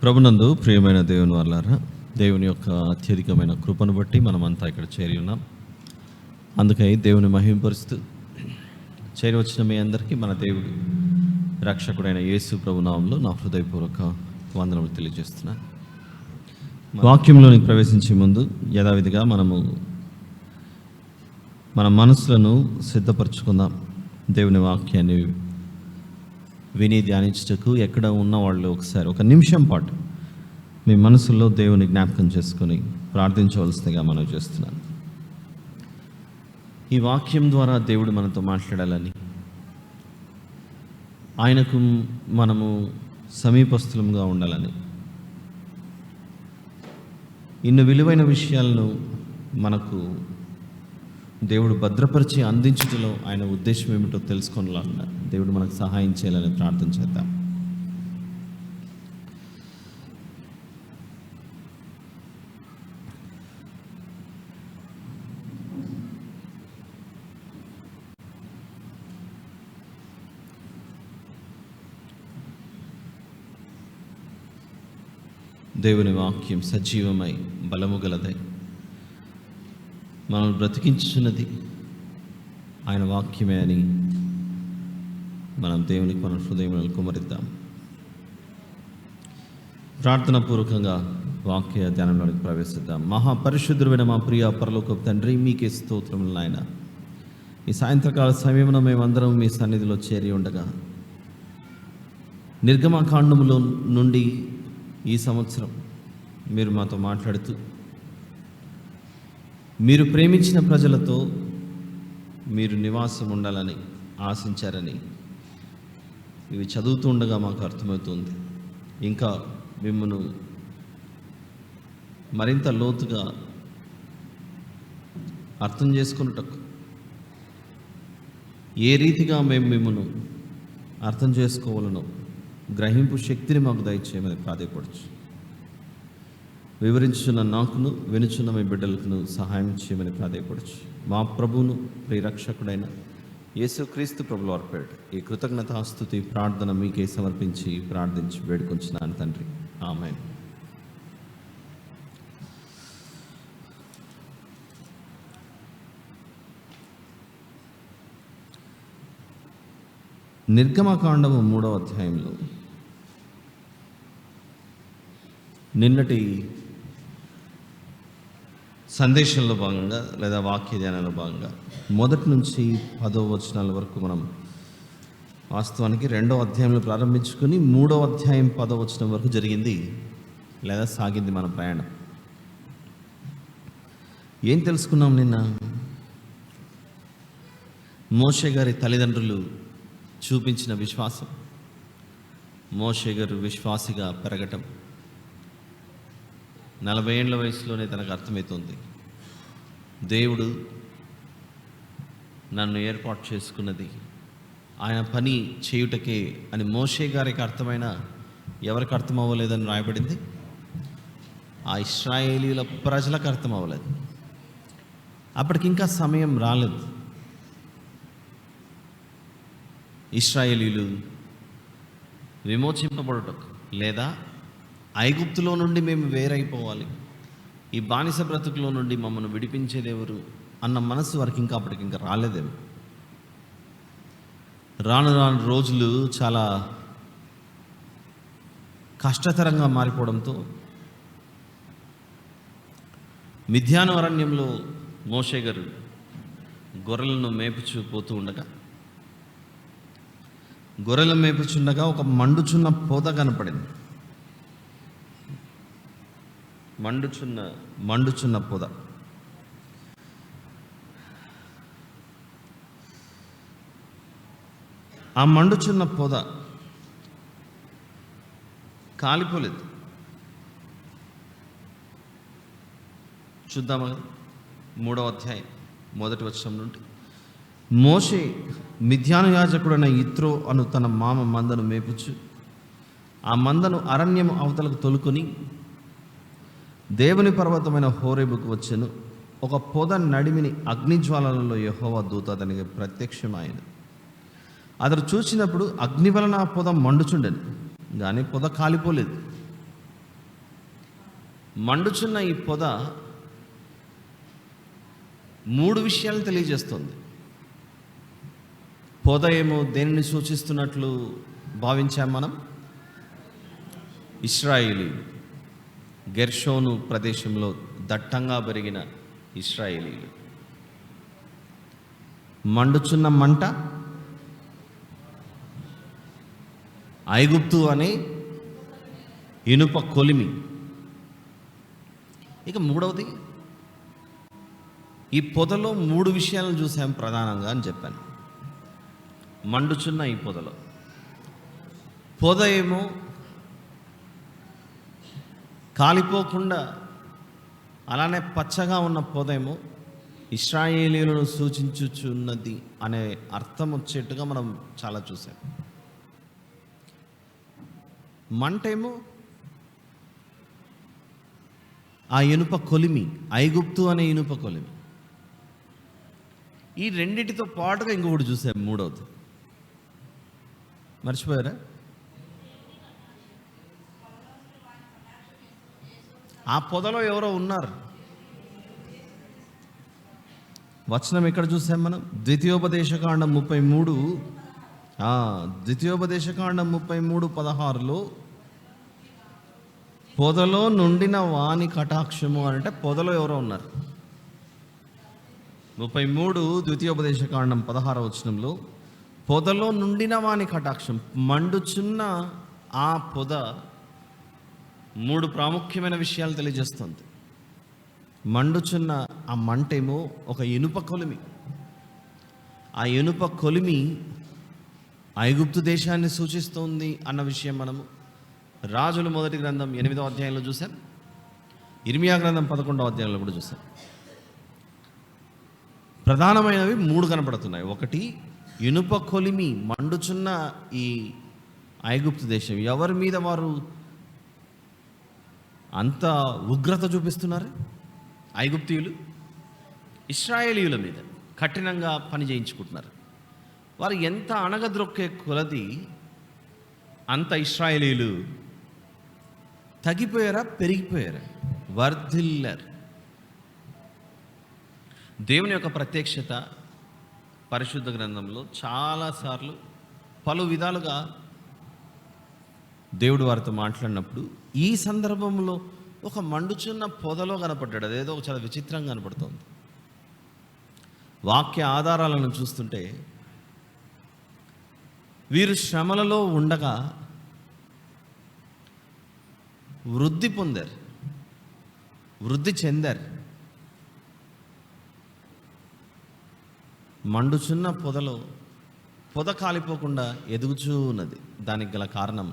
ప్రభునందు ప్రియమైన దేవుని వాళ్ళారా, దేవుని యొక్క అత్యధికమైన కృపను బట్టి మనమంతా ఇక్కడ చేరి ఉన్నాం. అందుకై దేవుని మహింపరుస్తూ చేరి వచ్చిన మీ అందరికీ మన దేవుడు రక్షకుడైన యేసు ప్రభు నామములో నా హృదయపూర్వక వందనములు తెలియజేస్తున్నాను. వాక్యంలోనికి ప్రవేశించే ముందు యథావిధిగా మనము మన మనసులను సిద్ధపరచుకుందాం. దేవుని వాక్యాన్ని విని ధ్యానించుటకు ఎక్కడ ఉన్న వాళ్ళు ఒకసారి ఒక నిమిషం పాటు మీ మనసులో దేవుని జ్ఞాపకం చేసుకొని ప్రార్థించవలసిందిగా మనం చేస్తున్నాను. ఈ వాక్యం ద్వారా దేవుడు మనతో మాట్లాడాలని, ఆయనకు మనము సమీపస్థులంగా ఉండాలని, ఇన్ని విలువైన విషయాలను మనకు దేవుడు భద్రపరిచి అందించుటలో ఆయన ఉద్దేశం ఏమిటో తెలుసుకోవాలన్నా దేవుడు మనకు సహాయం చేయాలని ప్రార్థన చేద్దాం. దేవుని వాక్యం సజీవమై బలము గలదై మనల్ని బ్రతికించున్నది ఆయన వాక్యమే అని మనం దేవునికి మన హృదయంలో కుమరిద్దాం. ప్రార్థన పూర్వకంగా వాక్య ధ్యానంలోకి ప్రవేశిద్దాం. మహాపరిశుద్ధుడైన మా ప్రియ పరలోకపు తండ్రి, మీకే స్తోత్రములు నాయన. ఈ సాయంత్రకాల సమయంలో మేమందరం మీ సన్నిధిలో చేరి ఉండగా నిర్గమకాండములో నుండి ఈ సంవత్సరం మీరు మాతో మాట్లాడుతూ మీరు ప్రేమించిన ప్రజలతో మీరు నివాసం ఉండాలని ఆశించారని ఇవి చదువుతూ ఉండగా మాకు అర్థమవుతుంది. ఇంకా మిమ్మల్ని మరింత లోతుగా అర్థం చేసుకున్నటకు ఏ రీతిగా మేము మిమ్మల్ని అర్థం చేసుకోవాలనో గ్రహింపు శక్తిని మాకు దయచేయమని ప్రాధేయపడచ్చు. వివరించున్న నాకును వినుచున్న మీ బిడ్డలకు సహాయం చేయమని ప్రాధేయపడచ్చు. మా ప్రభువును ప్రియరక్షకుడైన యేసుక్రీస్తు ప్రభువు వారి ఈ కృతజ్ఞతాస్తుతి ప్రార్థన మీకే సమర్పించి ప్రార్థించి వేడుకొంచున్నాను తండ్రి, ఆమేన్. నిర్గమకాండము 3వ అధ్యాయంలో నిన్నటి సందేశంలో భాగంగా లేదా వాక్య ధ్యానంలో భాగంగా 1 నుంచి 10వ వచనాల వరకు మనం వాస్తవానికి 2వ అధ్యాయంలో ప్రారంభించుకొని 3వ అధ్యాయం 10వ వచనం వరకు జరిగింది లేదా సాగింది మన ప్రయాణం. ఏం తెలుసుకున్నాం నిన్న? మోషే గారి తల్లిదండ్రులు చూపించిన విశ్వాసం, మోషే గారు విశ్వాసిగా పెరగటం, 40 ఏళ్ల వయసులోనే తనకు అర్థమవుతుంది దేవుడు నన్ను ఏర్పాటు చేసుకున్నది ఆయన పని చేయుటకే అని. మోషే గారికి అర్థమైన ఎవరికి అర్థం అవ్వలేదని రాయబడింది? ఆ ఇశ్రాయేలీల ప్రజలకు అర్థం అవ్వలేదు. అప్పటికింకా సమయం రాలేదు. ఇశ్రాయేలీలు విమోచింపబడుటకు లేదా ఐగుప్తులో నుండి మేము వేరైపోవాలి, ఈ బానిస బ్రతుకులో నుండి మమ్మల్ని విడిపించేదెవరు అన్న మనసు వారికి ఇంకా అప్పటికింకా రాలేదేమో. రాను రాను రోజులు చాలా కష్టతరంగా మారిపోవడంతో మిద్యాను అరణ్యంలో మోషే గారు గొర్రెలను మేపుచూ పోతూ ఉండగా, గొర్రెలను మేపుచుండగా ఒక మండుచున్న పొద కనపడింది. మండుచున్న పొద. ఆ మండుచున్న పొద కాలిపోలేదు. చూద్దామా? 3వ అధ్యాయం 1వ వచనం నుండి. మోషే మిద్యాను యాజకుడైన యిత్రో అను తన మామ మందను మేపుచు ఆ మందను అరణ్యము అవతలకు తొలుకొని దేవుని పర్వతమైన హోరేబుకు వచ్చెను. ఒక పొద నడిమిని అగ్నిజ్వాలలలో యెహోవా దూత అతనికి ప్రత్యక్షమాయెను. అతడు చూసినప్పుడు అగ్ని వలన ఆ పొద మండుచుండెను, కానీ పొద కాలిపోలేదు. మండుచున్న ఈ పొద 3 విషయాలు తెలియజేస్తుంది. పొద ఏమో దేనిని సూచిస్తున్నట్లు భావించాం మనం? ఇశ్రాయేలీలు, గెర్షోను ప్రదేశంలో దట్టంగా పెరిగిన ఇశ్రాయేలీలు. మండుచున్న మంట ఐగుప్తు అనే ఇనుప కొలిమి. ఇక మూడవది, ఈ పొదలో 3 విషయాలను చూసాం ప్రధానంగా అని చెప్పాను. మండుచున్న ఈ పొద ఏమో కాలిపోకుండా అలానే పచ్చగా ఉన్న పొద ఏమో ఇశ్రాయేలీయులను సూచించుచున్నది అనే అర్థం వచ్చేట్టుగా మనం చాలా చూసాం. మంట ఏమో ఆ ఇనుప కొలిమి, ఐగుప్తు అనే ఇనుప కొలిమి. ఈ రెండిటితో పాటుగా ఇంకొకటి చూసాం, మూడవది. మర్చిపోయారా? ఆ పొదలో ఎవరో ఉన్నారు. వచనం ఎక్కడ చూసాం మనం? ద్వితీయోపదేశకాండం 33:16లో పొదలో నుండిన వాని కటాక్షము అంటే పొదలో ఎవరో ఉన్నారు. 33 ద్వితీయోపదేశకాండం 16వ వచనంలో పొదలో నుండిన వాని కటాక్షం. మండుచున్న ఆ పొద 3 ప్రాముఖ్యమైన విషయాలు తెలియజేస్తుంది. మండుచున్న ఆ మంటేమో ఒక ఇనుప కొలిమి. ఆ ఇనుప కొలిమి ఐగుప్తు దేశాన్ని సూచిస్తుంది అన్న విషయం మనము రాజుల మొదటి గ్రంథం 8వ అధ్యాయంలో చూసాం. ఇర్మియా గ్రంథం 11వ అధ్యాయంలో కూడా చూసాం. ప్రధానమైనవి 3 కనపడుతున్నాయి. ఒకటి, ఇనుప కొలిమి, మండుచున్న ఈ ఐగుప్తు దేశం. ఎవరి మీద వారు అంత ఉగ్రత చూపిస్తున్నారు? ఐగుప్తీయులు ఇశ్రాయేలీయుల మీద కఠినంగా పని చేయించుకుంటున్నారు. వారు ఎంత అణగద్రొక్కే కొలది అంత ఇశ్రాయేలీయులు తగ్గిపోయారా, పెరిగిపోయారా? వర్ధిల్లారు. దేవుని యొక్క ప్రత్యక్షత పరిశుద్ధ గ్రంథంలో చాలాసార్లు పలు విధాలుగా దేవుడు వారితో మాట్లాడినప్పుడు ఈ సందర్భంలో ఒక మండుచున్న పొదలో కనపడ్డాడు. అదేదో చాలా విచిత్రంగా కనపడుతుంది. వాక్య ఆధారాలను చూస్తుంటే వీరు శ్రమలలో ఉండగా వృద్ధి పొందారు, వృద్ధి చెందారు. మండుచున్న పొదలో పొద కాలిపోకుండా ఎదుగుచూ ఉన్నది. దానికి గల కారణం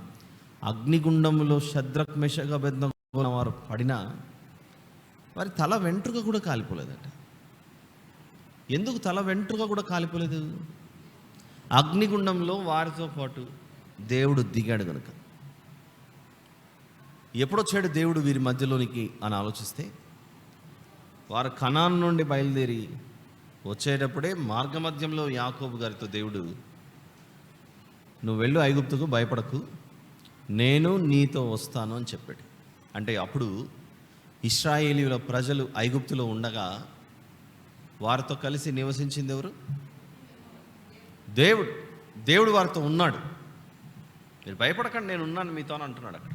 అగ్నిగుండంలో షద్రక్ మెషక్ అబేద్నగో వారు పడినా వారి తల వెంట్రుక కూడా కాలిపోలేదట. ఎందుకు తల వెంట్రుక కూడా కాలిపోలేదు? అగ్నిగుండంలో వారితో పాటు దేవుడు దిగాడు కనుక. ఎప్పుడొచ్చాడు దేవుడు వీరి మధ్యలోనికి అని ఆలోచిస్తే, వారు కనాన్ నుండి బయలుదేరి వచ్చేటప్పుడే మార్గమధ్యంలో యాకోబు గారితో దేవుడు, నువ్వు వెళ్ళు ఐగుప్తుకు, భయపడకు, నేను నీతో వస్తాను అని చెప్పాడు. అంటే అప్పుడు ఇశ్రాయేలీయుల ప్రజలు ఐగుప్తులో ఉండగా వారితో కలిసి నివసించింది ఎవరు? దేవుడు. దేవుడు వారితో ఉన్నాడు. మీరు భయపడకండి, నేను ఉన్నాను మీతో అని అంటున్నాడు అక్కడ.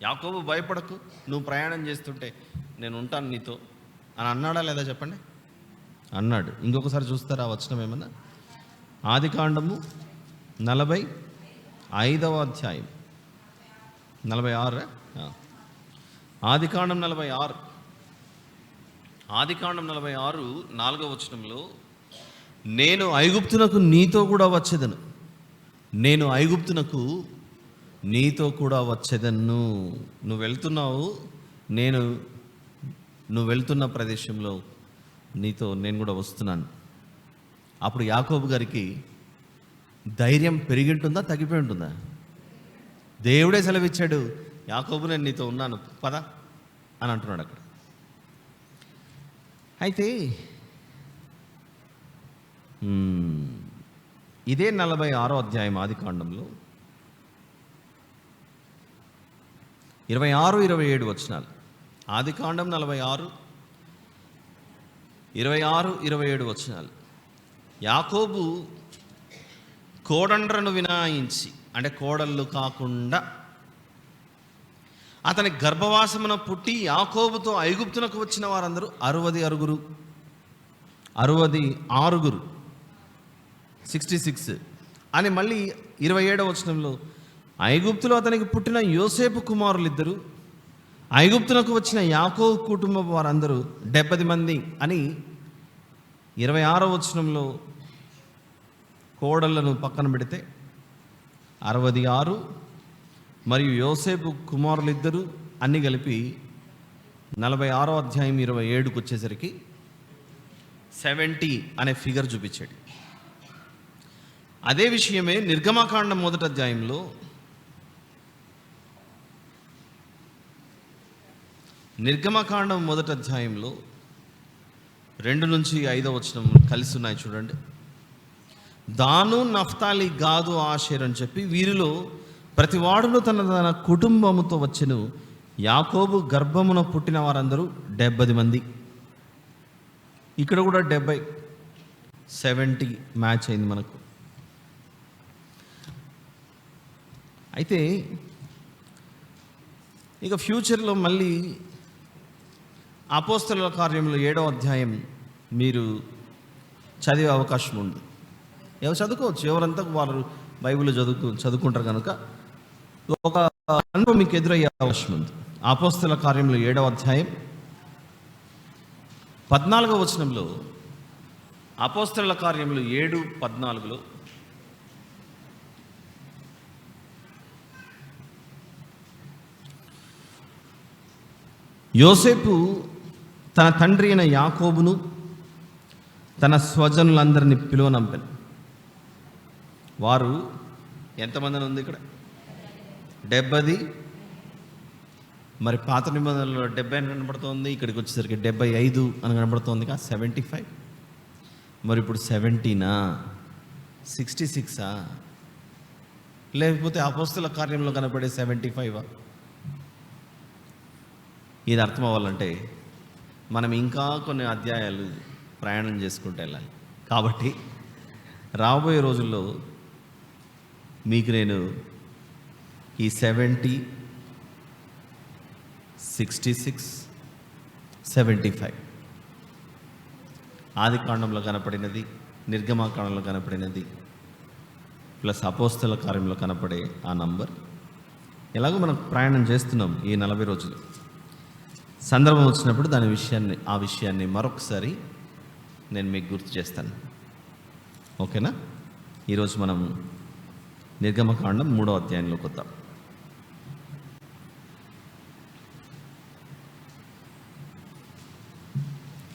యాకోబు, భయపడకు, నువ్వు ప్రయాణం చేస్తుంటే నేను ఉంటాను నీతో అని అన్నాడా లేదా చెప్పండి? అన్నాడు. ఇంకొకసారి చూస్తారా వచనం ఏమన్నా? ఆదికాండము 45వ అధ్యాయం 46. ఆదికాండం 46 4వ వచనంలో, నేను ఐగుప్తునకు నీతో కూడా వచ్చేదను, నేను ఐగుప్తునకు నీతో కూడా వచ్చేదను. నువ్వు వెళ్తున్నావు, నువ్వు వెళ్తున్న ప్రదేశంలో నీతో నేను కూడా వస్తున్నాను. అప్పుడు యాకోబు గారికి ధైర్యం పెరిగి ఉంటుందా, తగ్గిపోయి ఉంటుందా? దేవుడే సెలవిచ్చాడు, యాకోబు నేను నీతో ఉన్నాను పద అని అంటున్నాడు అక్కడ. అయితే ఇదే 46వ అధ్యాయం ఆదికాండంలో 26-27 వచనాలు. ఆదికాండం 46, 26, 27 వచనాలు. యాకోబు కోడండ్రను వినాయించి, అంటే కోడళ్ళు కాకుండా, అతని గర్భవాసమున పుట్టి యాకోబుతో ఐగుప్తునకు వచ్చిన వారందరూ 66 66 అని మళ్ళీ 27వ వచనంలో ఐగుప్తులో అతనికి పుట్టిన యోసేపు కుమారులు 2, ఐగుప్తునకు వచ్చిన యాకోబు కుటుంబం వారందరూ 70 మంది అని 26వ వచనంలో కోడళ్లను పక్కన పెడితే 66 మరియు యోసేపు కుమారులు 2 అన్నీ కలిపి 46వ అధ్యాయం 27కు వచ్చేసరికి 70 అనే ఫిగర్ చూపించాడు. అదే విషయమే నిర్గమకాండం 1వ అధ్యాయంలో నిర్గమకాండం 1వ అధ్యాయంలో 2 నుంచి 5వ వచనం కలిసి ఉన్నాయి చూడండి. దాను, నఫ్తాలి, గాదు, ఆషేర్ అని చెప్పి వీరిలో ప్రతి వాడును తన కుటుంబముతో వచ్చెను. యాకోబు గర్భమున పుట్టిన వారందరూ 70 మంది. ఇక్కడ కూడా 70 మ్యాచ్ అయింది మనకు. అయితే ఇక ఫ్యూచర్లో మళ్ళీ అపోస్తలుల కార్యములు 7వ అధ్యాయం మీరు చదివే అవకాశం ఉంది. ఎవరు చదువుకోవచ్చు, ఎవరంతా వారు బైబిల్ చదువుకుంటారు కనుక ఒక అనుభవం మీకు ఎదురయ్యే అవకాశం ఉంది. అపోస్తలుల కార్యములు 7వ అధ్యాయం 14వ వచనంలో, అపోస్తలుల కార్యములు 7:14లో యోసేపు తన తండ్రి అయిన యాకోబును తన స్వజనులందరినీ పిలువనంపాను. వారు ఎంతమంది ఉంది ఇక్కడ? 70. మరి పాత నిబంధనలో 70 అని కనబడుతోంది, ఇక్కడికి వచ్చేసరికి 75 అని కనబడుతోంది. 75. మరి ఇప్పుడు 70నా 66ఆ లేకపోతే అపోస్తలుల కార్యంలో కనబడే 75ఆ? ఇది అర్థం అవ్వాలంటే మనం ఇంకా కొన్ని అధ్యాయాలు ప్రయాణం చేసుకుంటూ వెళ్ళాలి. కాబట్టి రాబోయే రోజుల్లో మీకు నేను ఈ 70, 66, 75 ఆది కాండంలో కనపడినది, నిర్గమకాండంలో కనపడినది ప్లస్ అపోస్తల కార్యంలో కనపడే ఆ నంబర్, ఎలాగో మనం ప్రయాణం చేస్తున్నాం ఈ 40 రోజులు. సందర్భం వచ్చినప్పుడు ఆ విషయాన్ని మరొకసారి నేను మీకు గుర్తు చేస్తాను. ఓకేనా? ఈరోజు మనం నిర్గమకాండం 3వ అధ్యాయంలోకి వద్దాం.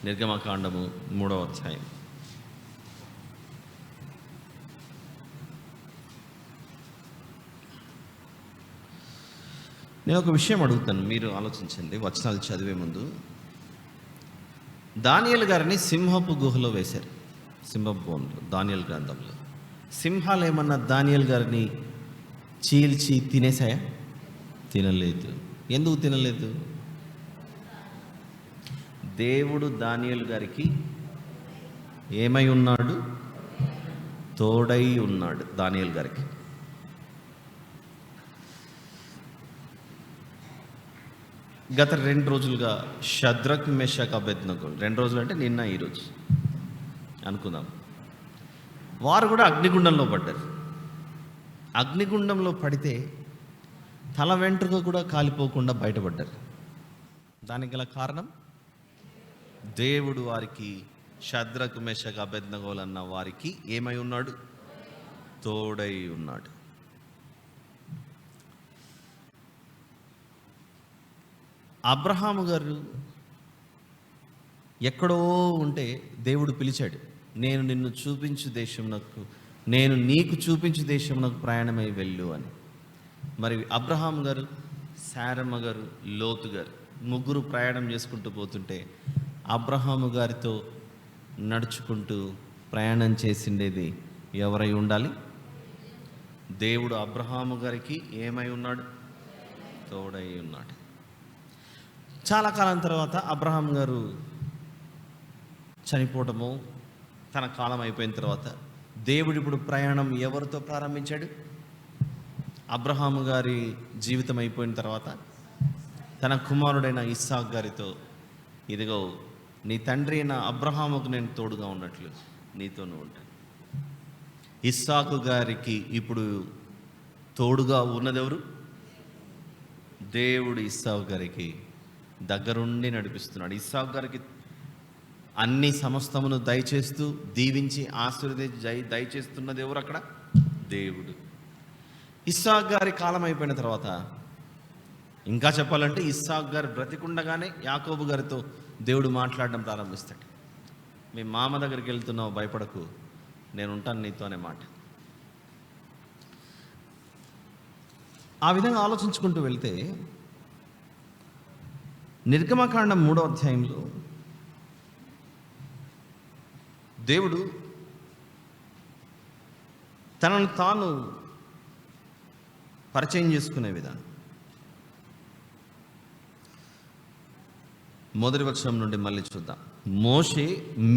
నిర్గమకాండము 3వ అధ్యాయం. నేను ఒక విషయం అడుగుతాను, మీరు ఆలోచించండి వచనాలు చదివే ముందు. దానియేలు గారిని సింహపు గుహలో వేశారు, సింహపు బోన్లో, దానియేలు గ్రంథంలో. సింహాలు ఏమన్నా దానియేలు గారిని చీల్చి తినేసాయా? తినలేదు. ఎందుకు తినలేదు? దేవుడు దానియేలు గారికి ఏమై ఉన్నాడు? తోడై ఉన్నాడు దానియేలు గారికి. గత 2 రోజులుగా షద్రక్, మెషక్, అబేద్నగో, 2 రోజులు అంటే నిన్న ఈరోజు అనుకుందాం, వారు కూడా అగ్నిగుండంలో పడ్డారు. అగ్నిగుండంలో పడితే తల వెంట్రుక కూడా కాలిపోకుండా బయటపడ్డారు. దానికి గల కారణం దేవుడు వారికి, షద్రక్, మెషక్, అబేద్నగోలు అన్న వారికి ఏమై ఉన్నాడు? తోడై ఉన్నాడు. అబ్రహాము గారు ఎక్కడో ఉంటే దేవుడు పిలిచాడు, నేను నీకు చూపించు దేశమునకు ప్రయాణమై వెళ్ళు అని. మరి అబ్రహాం గారు, శారమ్మ గారు, లోతు గారు ముగ్గురు ప్రయాణం చేసుకుంటూ పోతుంటే అబ్రహాము గారితో నడుచుకుంటూ ప్రయాణం చేసిండేది ఎవరై ఉండాలి? దేవుడు అబ్రహాము గారికి ఏమై ఉన్నాడు? తోడై ఉన్నాడు. చాలా కాలం తర్వాత అబ్రహాం గారు చనిపోవటము, తన కాలం అయిపోయిన తర్వాత దేవుడు ఇప్పుడు ప్రయాణం ఎవరితో ప్రారంభించాడు? అబ్రహాము గారి జీవితం అయిపోయిన తర్వాత తన కుమారుడైన ఇస్సాకు గారితో, ఇదిగో నీ తండ్రి అయిన అబ్రహాముకు నేను తోడుగా ఉన్నట్లు నీతోనూ ఉంటాను. ఇస్సాకు గారికి ఇప్పుడు తోడుగా ఉన్నదెవరు? దేవుడు ఇస్సాకు గారికి దగ్గరుండి నడిపిస్తున్నాడు. ఇస్సాకు గారికి అన్ని సమస్తమును దయచేస్తూ, దీవించి, ఆశీర్వదించి దయచేస్తున్నది ఎవరు? అక్కడ దేవుడు. ఇస్సాకు గారి కాలం అయిపోయిన తర్వాత, ఇంకా చెప్పాలంటే ఇస్సాకు గారు బ్రతికుండగానే యాకోబు గారితో దేవుడు మాట్లాడడం ప్రారంభిస్తాడు. మీ మామ దగ్గరికి వెళ్తున్నావు, భయపడకు, నేను ఉంటాను నీతో అనే మాట. ఆ విధంగా ఆలోచించుకుంటూ వెళ్తే నిర్గమకాండం 3వ అధ్యాయంలో దేవుడు తనను తాను పరిచయం చేసుకునే విధానం. మొదటి వచనం నుండి మళ్ళీ చూద్దాం. మోషే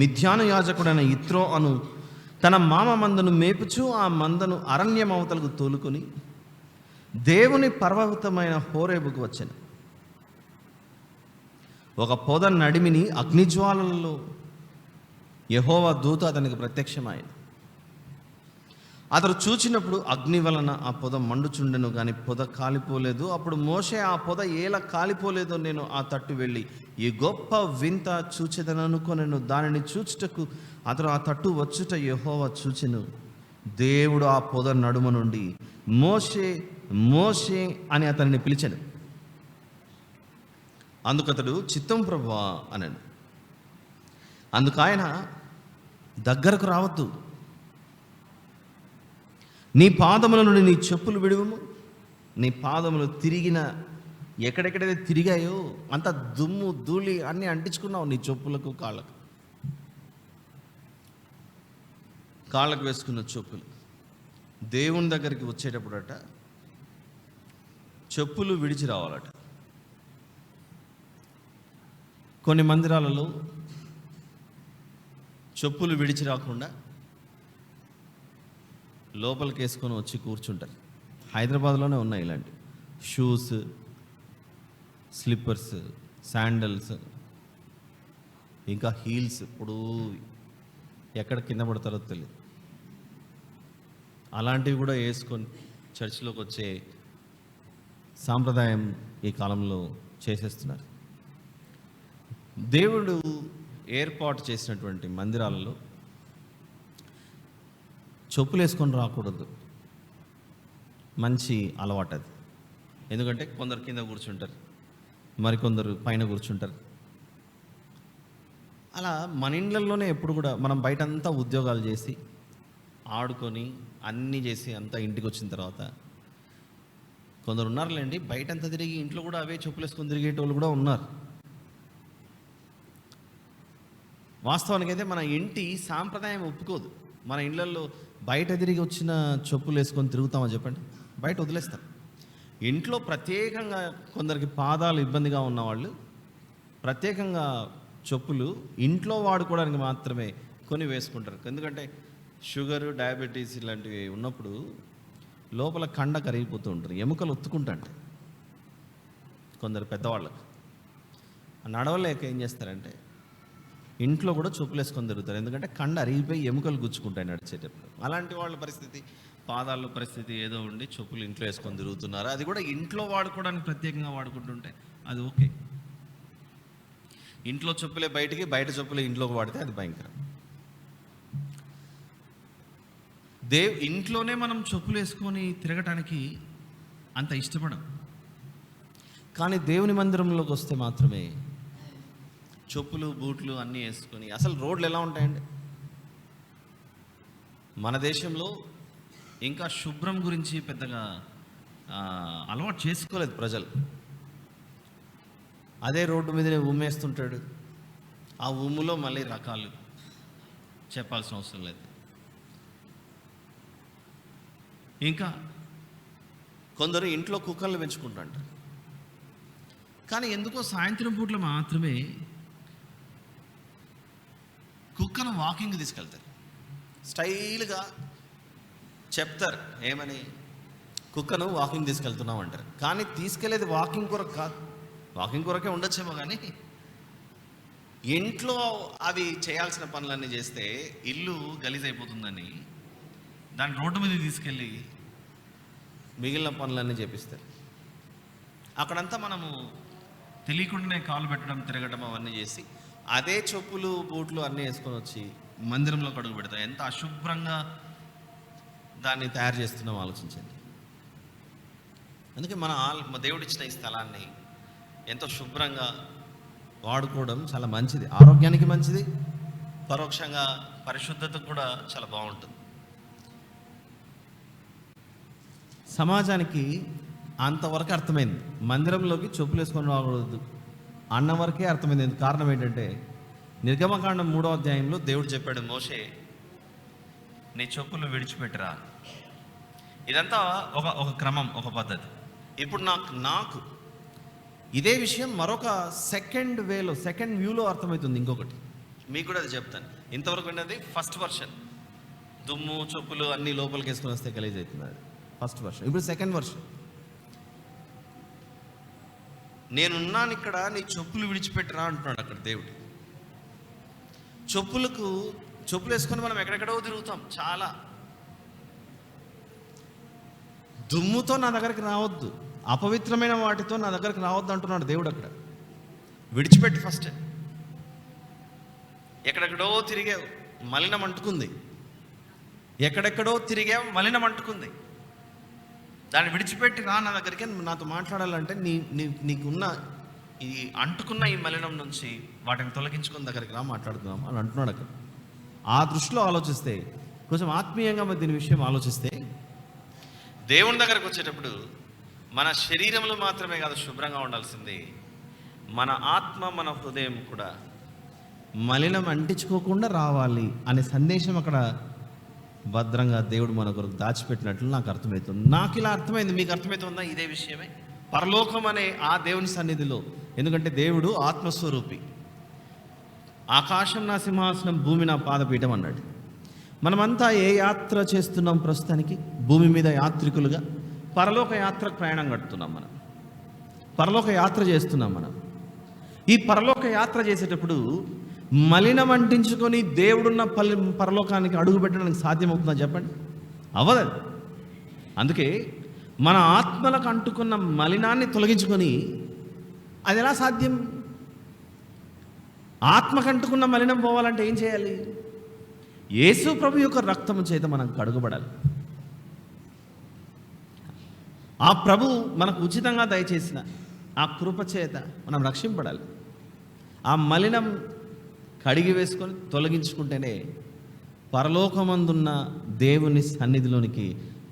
మిద్యాను యాజకుడైన యిత్రో అను తన మామ మందను మేపుచూ ఆ మందను అరణ్యమవతలకు తోలుకొని దేవుని పర్వతమైన హోరేబుకు వచ్చాను. ఒక పొద నడిమిని అగ్నిజ్వాలలలో యెహోవా దూత అతనికి ప్రత్యక్షమైంది. అతడు చూచినప్పుడు అగ్ని వలన ఆ పొద మండుచుండెను, కానీ పొద కాలిపోలేదు. అప్పుడు మోషే, ఆ పొద ఎలా కాలిపోలేదో నేను ఆ తట్టు వెళ్ళి ఈ గొప్ప వింత చూచెదననుకొనెను. దానిని చూచుటకు అతడు ఆ తట్టు వచ్చుట యెహోవా చూచెను. దేవుడు ఆ పొద నడుమ నుండి మోషే మోషే అని అతనిని పిలిచాడు. అందుకతడు చిత్తం ప్రభువా అనను. అందుకు ఆయన, దగ్గరకు రావద్దు, నీ పాదముల నుండి నీ చెప్పులు విడువము. నీ పాదములు తిరిగిన ఎక్కడెక్కడైతే తిరిగాయో అంత దుమ్ము ధూళి అన్నీ అంటించుకున్నావు నీ చెప్పులకు, కాళ్ళకు వేసుకున్న చెప్పులు. దేవుని దగ్గరికి వచ్చేటప్పుడట చెప్పులు విడిచి రావాలట. కొన్ని మందిరాలలో చెప్పులు విడిచి రాకుండా లోపలికి వేసుకొని వచ్చి కూర్చుంటారు. హైదరాబాద్లోనే ఉన్నాయి ఇలాంటి షూస్, స్లిప్పర్స్, శాండల్స్, ఇంకా హీల్స్. ఇప్పుడు ఎక్కడ కింద పడతారో తెలియదు. అలాంటివి కూడా వేసుకొని చర్చిలోకి వచ్చే సాంప్రదాయం ఈ కాలంలో చేసేస్తున్నారు. దేవుడు ఏర్పాటు చేసినటువంటి మందిరాలలో చెప్పులు వేసుకొని రాకూడదు. మంచి అలవాటు అది. ఎందుకంటే కొందరు కింద కూర్చుంటారు, మరికొందరు పైన కూర్చుంటారు. అలా మన ఇండ్లలోనే ఎప్పుడు కూడా మనం బయటంతా ఉద్యోగాలు చేసి ఆడుకొని అన్నీ చేసి అంతా ఇంటికి వచ్చిన తర్వాత కొందరు ఉన్నారులేండి, బయటంతా తిరిగి ఇంట్లో కూడా అవే చెప్పులు వేసుకొని తిరిగేటోళ్ళు కూడా ఉన్నారు. వాస్తవానికి అయితే మన ఇంటి సాంప్రదాయం ఒప్పుకోదు. మన ఇళ్ళల్లో బయట తిరిగి వచ్చిన చెప్పులు వేసుకొని తిరుగుతామా చెప్పండి? బయట వదిలేస్తాం. ఇంట్లో ప్రత్యేకంగా కొందరికి పాదాలు ఇబ్బందిగా ఉన్నవాళ్ళు ప్రత్యేకంగా చెప్పులు ఇంట్లో వాడుకోవడానికి మాత్రమే కొని వేసుకుంటారు. ఎందుకంటే షుగరు, డయాబెటీస్ ఇలాంటివి ఉన్నప్పుడు లోపల కండ కరిగిపోతూ ఉంటారు, ఎముకలు ఒత్తుకుంటాంటే కొందరు పెద్దవాళ్ళకు నడవలేక ఏం చేస్తారంటే ఇంట్లో కూడా చెప్పులు వేసుకొని తిరుగుతారు. ఎందుకంటే కండ అరిగిపోయి ఎముకలు గుచ్చుకుంటాయి నడిచేటప్పుడు. అలాంటి వాళ్ళ పరిస్థితి, పాదాల పరిస్థితి ఏదో ఉండి చెప్పులు ఇంట్లో వేసుకొని తిరుగుతున్నారు. అది కూడా ఇంట్లో వాడుకోవడానికి ప్రత్యేకంగా వాడుకుంటుంటే అది ఓకే. ఇంట్లో చెప్పులే బయటికి, బయట చెప్పులే ఇంట్లోకి వాడితే అది భయంకరం. ఇంట్లోనే మనం చెప్పులు వేసుకొని తిరగటానికి అంత ఇష్టపడం, కానీ దేవుని మందిరంలోకి వస్తే మాత్రమే చెప్పులు, బూట్లు అన్నీ వేసుకొని. అసలు రోడ్లు ఎలా ఉంటాయండి మన దేశంలో? ఇంకా శుభ్రం గురించి పెద్దగా అలవాటు చేసుకోలేదు ప్రజలు. అదే రోడ్డు మీదనే ఉమ్మేస్తుంటాడు. ఆ ఉమ్ములో మళ్ళీ రకాలు చెప్పాల్సిన అవసరం లేదు. ఇంకా కొందరు ఇంట్లో కుక్కర్లు పెంచుకుంటారు. కానీ ఎందుకో సాయంత్రం పూట్ల మాత్రమే కుక్కను వాకింగ్ తీసుకెళ్తారు. స్టైల్గా చెప్తారు, ఏమని, కుక్కను వాకింగ్ తీసుకెళ్తున్నాం అంటారు. కానీ తీసుకెళ్లేది వాకింగ్ కొరకు కాదు. వాకింగ్ కొరకే ఉండొచ్చేమో, కానీ ఇంట్లో అవి చేయాల్సిన పనులన్నీ చేస్తే ఇల్లు గలీజ్ అయిపోతుందని దాన్ని రోడ్డు మీద తీసుకెళ్ళి మిగిలిన పనులన్నీ చేపిస్తారు. అక్కడంతా మనము తెలియకుండానే కాలు పెట్టడం, తిరగడం అవన్నీ చేసి అదే చెప్పులు బూట్లు అన్నీ వేసుకొని వచ్చి మందిరంలో అడుగు పెడతాం. ఎంత అశుభ్రంగా దాన్ని తయారు చేస్తున్నాం ఆలోచించండి. అందుకే మన దేవుడిచ్చిన ఈ స్థలాన్ని ఎంతో శుభ్రంగా వాడుకోవడం చాలా మంచిది, ఆరోగ్యానికి మంచిది, పరోక్షంగా పరిశుద్ధతకు కూడా చాలా బాగుంటుంది. సమాజానికి అంతవరకు అర్థమైంది, మందిరంలోకి చెప్పులు వేసుకొని రాకూడదు అన్న వరకే అర్థమైంది. కారణం ఏంటంటే నిర్గమకాండం 3వ అధ్యాయంలో దేవుడు చెప్పాడు, మోషే నీ చెప్పులు విడిచిపెట్టరా. ఇదంతా ఒక క్రమం, ఒక పద్ధతి. ఇప్పుడు నాకు ఇదే విషయం మరొక సెకండ్ వ్యూలో అర్థమవుతుంది. ఇంకొకటి మీకు కూడా అది చెప్తాను. ఇంతవరకు విన్నది ఫస్ట్ వర్షన్, దుమ్ము చెప్పులు అన్నీ లోపలికి వేసుకొని వస్తే గలీజ్ అవుతుంది, అది ఫస్ట్ వర్షన్. ఇప్పుడు సెకండ్ వర్షన్, నేనున్నాను ఇక్కడ, నీ చెప్పులు విడిచిపెట్టరా అంటున్నాడు అక్కడ దేవుడు. చెప్పులు వేసుకొని మనం ఎక్కడెక్కడో తిరుగుతాం. చాలా దుమ్ముతో నా దగ్గరికి రావద్దు, అపవిత్రమైన వాటితో నా దగ్గరికి రావద్దు అంటున్నాడు దేవుడు అక్కడ. విడిచిపెట్టి ఫస్ట్. ఎక్కడెక్కడో తిరిగావు, మలినం అంటుకుంది. ఎక్కడెక్కడో తిరిగావు, మలినం అంటుకుంది. దాన్ని విడిచిపెట్టి రా నా దగ్గరికి. నాతో మాట్లాడాలంటే నీకున్న ఈ అంటుకున్న ఈ మలినం నుంచి వాటిని తొలగించుకుని దగ్గరికి రా, మాట్లాడుతున్నాం అని అంటున్నాడు అక్కడ. ఆ దృష్టిలో ఆలోచిస్తే, కొంచెం ఆత్మీయంగా దీని విషయం ఆలోచిస్తే, దేవుని దగ్గరకు వచ్చేటప్పుడు మన శరీరంలో మాత్రమే కాదు శుభ్రంగా ఉండాల్సింది, మన ఆత్మ, మన హృదయం కూడా మలినం అంటించుకోకుండా రావాలి అనే సందేశం అక్కడ భద్రంగా దేవుడు మన కొరకు దాచిపెట్టినట్లు నాకు అర్థమవుతుంది. నాకు ఇలా అర్థమైంది, మీకు అర్థమవుతుందా? ఇదే విషయమే పరలోకం అనే ఆ దేవుని సన్నిధిలో. ఎందుకంటే దేవుడు ఆత్మస్వరూపి. ఆకాశం నా సింహాసనం, భూమి నా పాదపీఠం అన్నాడు. మనమంతా ఏ యాత్ర చేస్తున్నాం? ప్రస్తుతానికి భూమి మీద యాత్రికులుగా పరలోక యాత్రకు ప్రయాణం కడుతున్నాం. మనం పరలోక యాత్ర చేస్తున్నాం. మనం ఈ పరలోక యాత్ర చేసేటప్పుడు మలినం అంటించుకొని దేవుడున్న పరలోకానికి అడుగు పెట్టడానికి సాధ్యమవుతుందా చెప్పండి? అవ్వదు. అందుకే మన ఆత్మలకు అంటుకున్న మలినాన్ని తొలగించుకొని అది ఎలా సాధ్యం? ఆత్మకు అంటుకున్న మలినం పోవాలంటే ఏం చేయాలి? యేసు ప్రభు యొక్క రక్తము చేత మనం కడుగబడాలి. ఆ ప్రభు మనకు ఉచితంగా దయచేసిన ఆ కృప చేత మనం రక్షింపడాలి. ఆ మలినం కడిగి వేసుకొని తొలగించుకుంటేనే పరలోకమందున్న దేవుని సన్నిధిలోనికి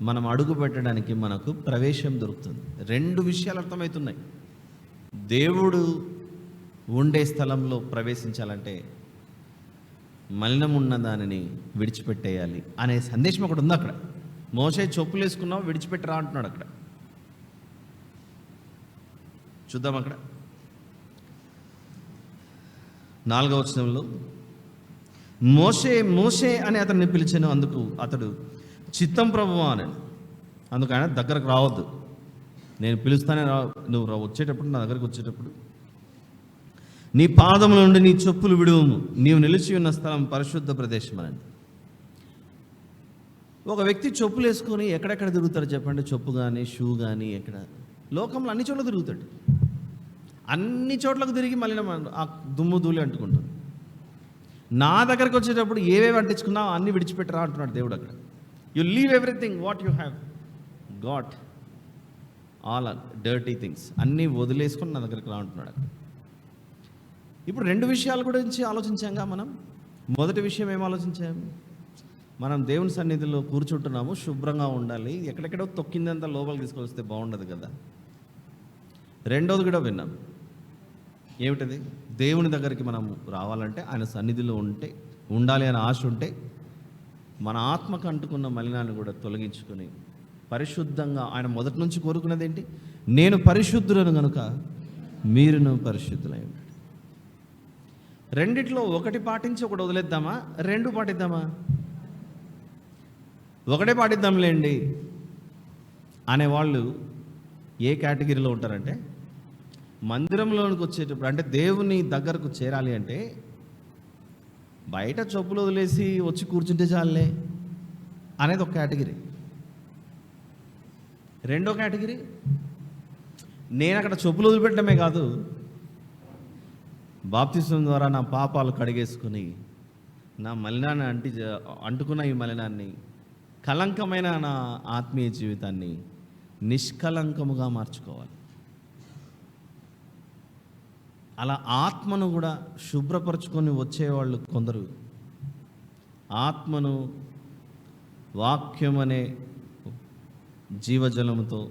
మనం అడుగు పెట్టడానికి మనకు ప్రవేశం దొరుకుతుంది. 2 విషయాలు అర్థమవుతున్నాయి. దేవుడు ఉండే స్థలంలో ప్రవేశించాలంటే మలినం ఉన్న దానిని విడిచిపెట్టేయాలి అనే సందేశం ఒకటి ఉంది అక్కడ. మోషే చెప్పులు వేసుకున్నావు, విడిచిపెట్టరా అంటున్నాడు అక్కడ. చూద్దాం అక్కడ 4వ వచనంలో, మోషే మోషే అని అతన్ని పిలిచాను, అందుకు అతడు చిత్తం ప్రభువా అన్నాడు. అందుకు ఆయన దగ్గరకు రావద్దు, నేను పిలుస్తానే నువ్వు వచ్చేటప్పుడు, నా దగ్గరకు వచ్చేటప్పుడు నీ పాదముల నుండి నీ చెప్పులు విడువము, నీవు నిలిచి ఉన్న స్థలం పరిశుద్ధ ప్రదేశం అనండి. ఒక వ్యక్తి చెప్పులు వేసుకొని ఎక్కడెక్కడ తిరుగుతాడు చెప్పండి? చెప్పు కానీ, షూ కానీ, ఎక్కడ లోకంలో అన్ని చోట్ల తిరుగుతాడు. అన్ని చోట్లకు తిరిగి మళ్ళీ ఆ దుమ్ము ధూళి అంటుకుంటుంది. నా దగ్గరకు వచ్చేటప్పుడు ఏవేవి అంటించుకున్నావు అన్నీ విడిచిపెట్టరా అంటున్నాడు దేవుడు అక్కడ. You leave everything what you have got, all dirty things అన్నీ వదిలేసుకొని నా దగ్గరికి రా అంటున్నాడు అక్కడ. ఇప్పుడు 2 విషయాల గురించి ఆలోచించాంగా మనం. మొదటి విషయం ఏం ఆలోచించాం? మనం దేవుని సన్నిధిలో కూర్చుంటున్నాము, శుభ్రంగా ఉండాలి, ఎక్కడెక్కడో తొక్కిందంతా లోపలికి తీసుకొస్తే బాగుండదు కదా. రెండోది కూడా విన్నాం, ఏమిటది? దేవుని దగ్గరికి మనం రావాలంటే, ఆయన సన్నిధిలో ఉండాలి అనే ఆశ ఉంటే మన ఆత్మకు అంటుకున్న మలినాన్ని కూడా తొలగించుకొని పరిశుద్ధంగా, ఆయన మొదటి నుంచి కోరుకున్నది ఏంటి? నేను పరిశుద్ధులను కనుక మీరును పరిశుద్ధులై ఉండండి. రెండిట్లో ఒకటి పాటించి ఒకటి వదిలేద్దామా, రెండు పాటిద్దామా? ఒకటే పాటిద్దాంలేండి అనేవాళ్ళు ఏ కేటగిరీలో ఉంటారంటే, మందిరంలోనికి వచ్చేటప్పుడు, అంటే దేవుని దగ్గరకు చేరాలి అంటే బయట చెప్పులు వదిలేసి వచ్చి కూర్చుంటే చాలే అనేది ఒక కేటగిరీ. రెండో కేటగిరీ, నేను అక్కడ చెప్పులు వదిలిపెట్టడమే కాదు, బాప్తిస్మం ద్వారా నా పాపాలు కడిగేసుకుని నా మలినాన్ని అంటుకున్న ఈ మలినాన్ని, కలంకమైన నా ఆత్మీయ జీవితాన్ని నిష్కలంకముగా మార్చుకోవాలి. అలా ఆత్మను కూడా శుభ్రపరచుకొని వచ్చేవాళ్ళు కొందరు ఆత్మను వాక్యం అనే జీవజలముతో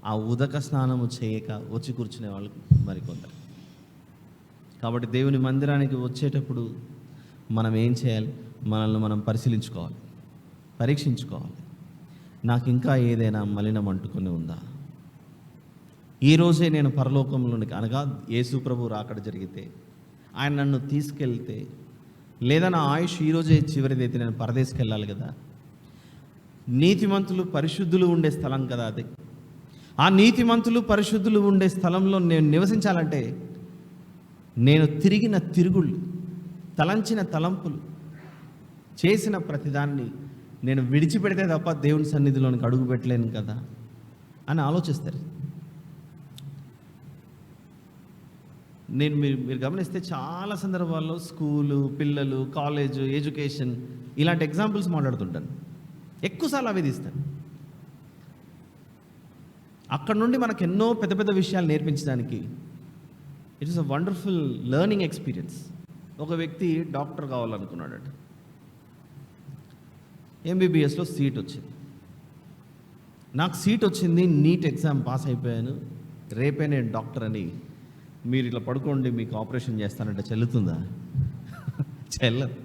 ఆ ఉదక స్నానము చేయక వచ్చి కూర్చునే వాళ్ళు మరికొందరు. కాబట్టి దేవుని మందిరానికి వచ్చేటప్పుడు మనం ఏం చేయాలి? మనల్ని మనం పరిశీలించుకోవాలి, పరీక్షించుకోవాలి. నాకు ఇంకా ఏదైనా మలినం అంటుకొని ఉందా? ఈరోజే నేను పరలోకంలోనికి, అనగా యేసు ప్రభు రాకడ జరిగితే, ఆయన నన్ను తీసుకెళ్తే, లేదా నా ఆయుష్ ఈరోజే చివరిదైతే నేను పరదేశకి వెళ్ళాలి కదా. నీతిమంతులు పరిశుద్ధులు ఉండే స్థలం కదా అది. ఆ నీతిమంతులు పరిశుద్ధులు ఉండే స్థలంలో నేను నివసించాలంటే నేను తిరిగిన తిరుగుళ్ళు, తలంచిన తలంపులు, చేసిన ప్రతిదాన్ని నేను విడిచిపెడితే తప్ప దేవుని సన్నిధిలోనికి అడుగు పెట్టలేను కదా అని ఆలోచిస్తారు. మీరు గమనిస్తే చాలా సందర్భాల్లో స్కూలు, పిల్లలు, కాలేజు, ఎడ్యుకేషన్ ఇలాంటి ఎగ్జాంపుల్స్ మాట్లాడుతుంటాను. ఎక్కువసార్లు అవే తీస్తాను. అక్కడ నుండి మనకు ఎన్నో పెద్ద పెద్ద విషయాలు నేర్పించడానికి it is a wonderful learning experience. ఒక వ్యక్తి డాక్టర్ కావాలనుకున్నాడట. ఎంబీబీఎస్లో సీట్ వచ్చింది. నాకు సీట్ వచ్చింది, నీట్ ఎగ్జామ్ పాస్ అయిపోయాను, రేపే నేను డాక్టర్ అని మీరు ఇట్లా పడుకోండి మీకు ఆపరేషన్ చేస్తానంటే చెల్లుతుందా? చెల్లదు.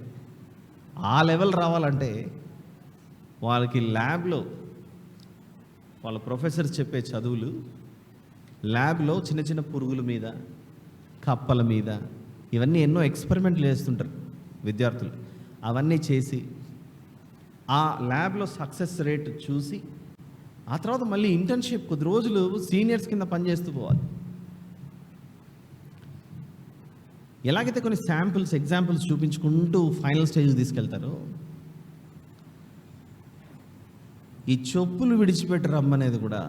ఆ లెవెల్ రావాలంటే వాళ్ళకి ల్యాబ్లో వాళ్ళ ప్రొఫెసర్స్ చెప్పే చదువులు, ల్యాబ్లో చిన్న చిన్న పురుగుల మీద, కప్పల మీద ఇవన్నీ ఎన్నో ఎక్స్పెరిమెంట్లు చేస్తుంటారు విద్యార్థులు. అవన్నీ చేసి ఆ ల్యాబ్లో సక్సెస్ రేట్ చూసి ఆ తర్వాత మళ్ళీ ఇంటర్న్షిప్ కొద్ది రోజులు సీనియర్స్ కింద పనిచేస్తూ పోవాలి. ఎలాగైతే కొన్ని ఎగ్జాంపుల్స్ చూపించుకుంటూ ఫైనల్ స్టేజ్కి తీసుకెళ్తారో, ఈ చెప్పులు విడిచిపెట్టి రమ్మనేది కూడా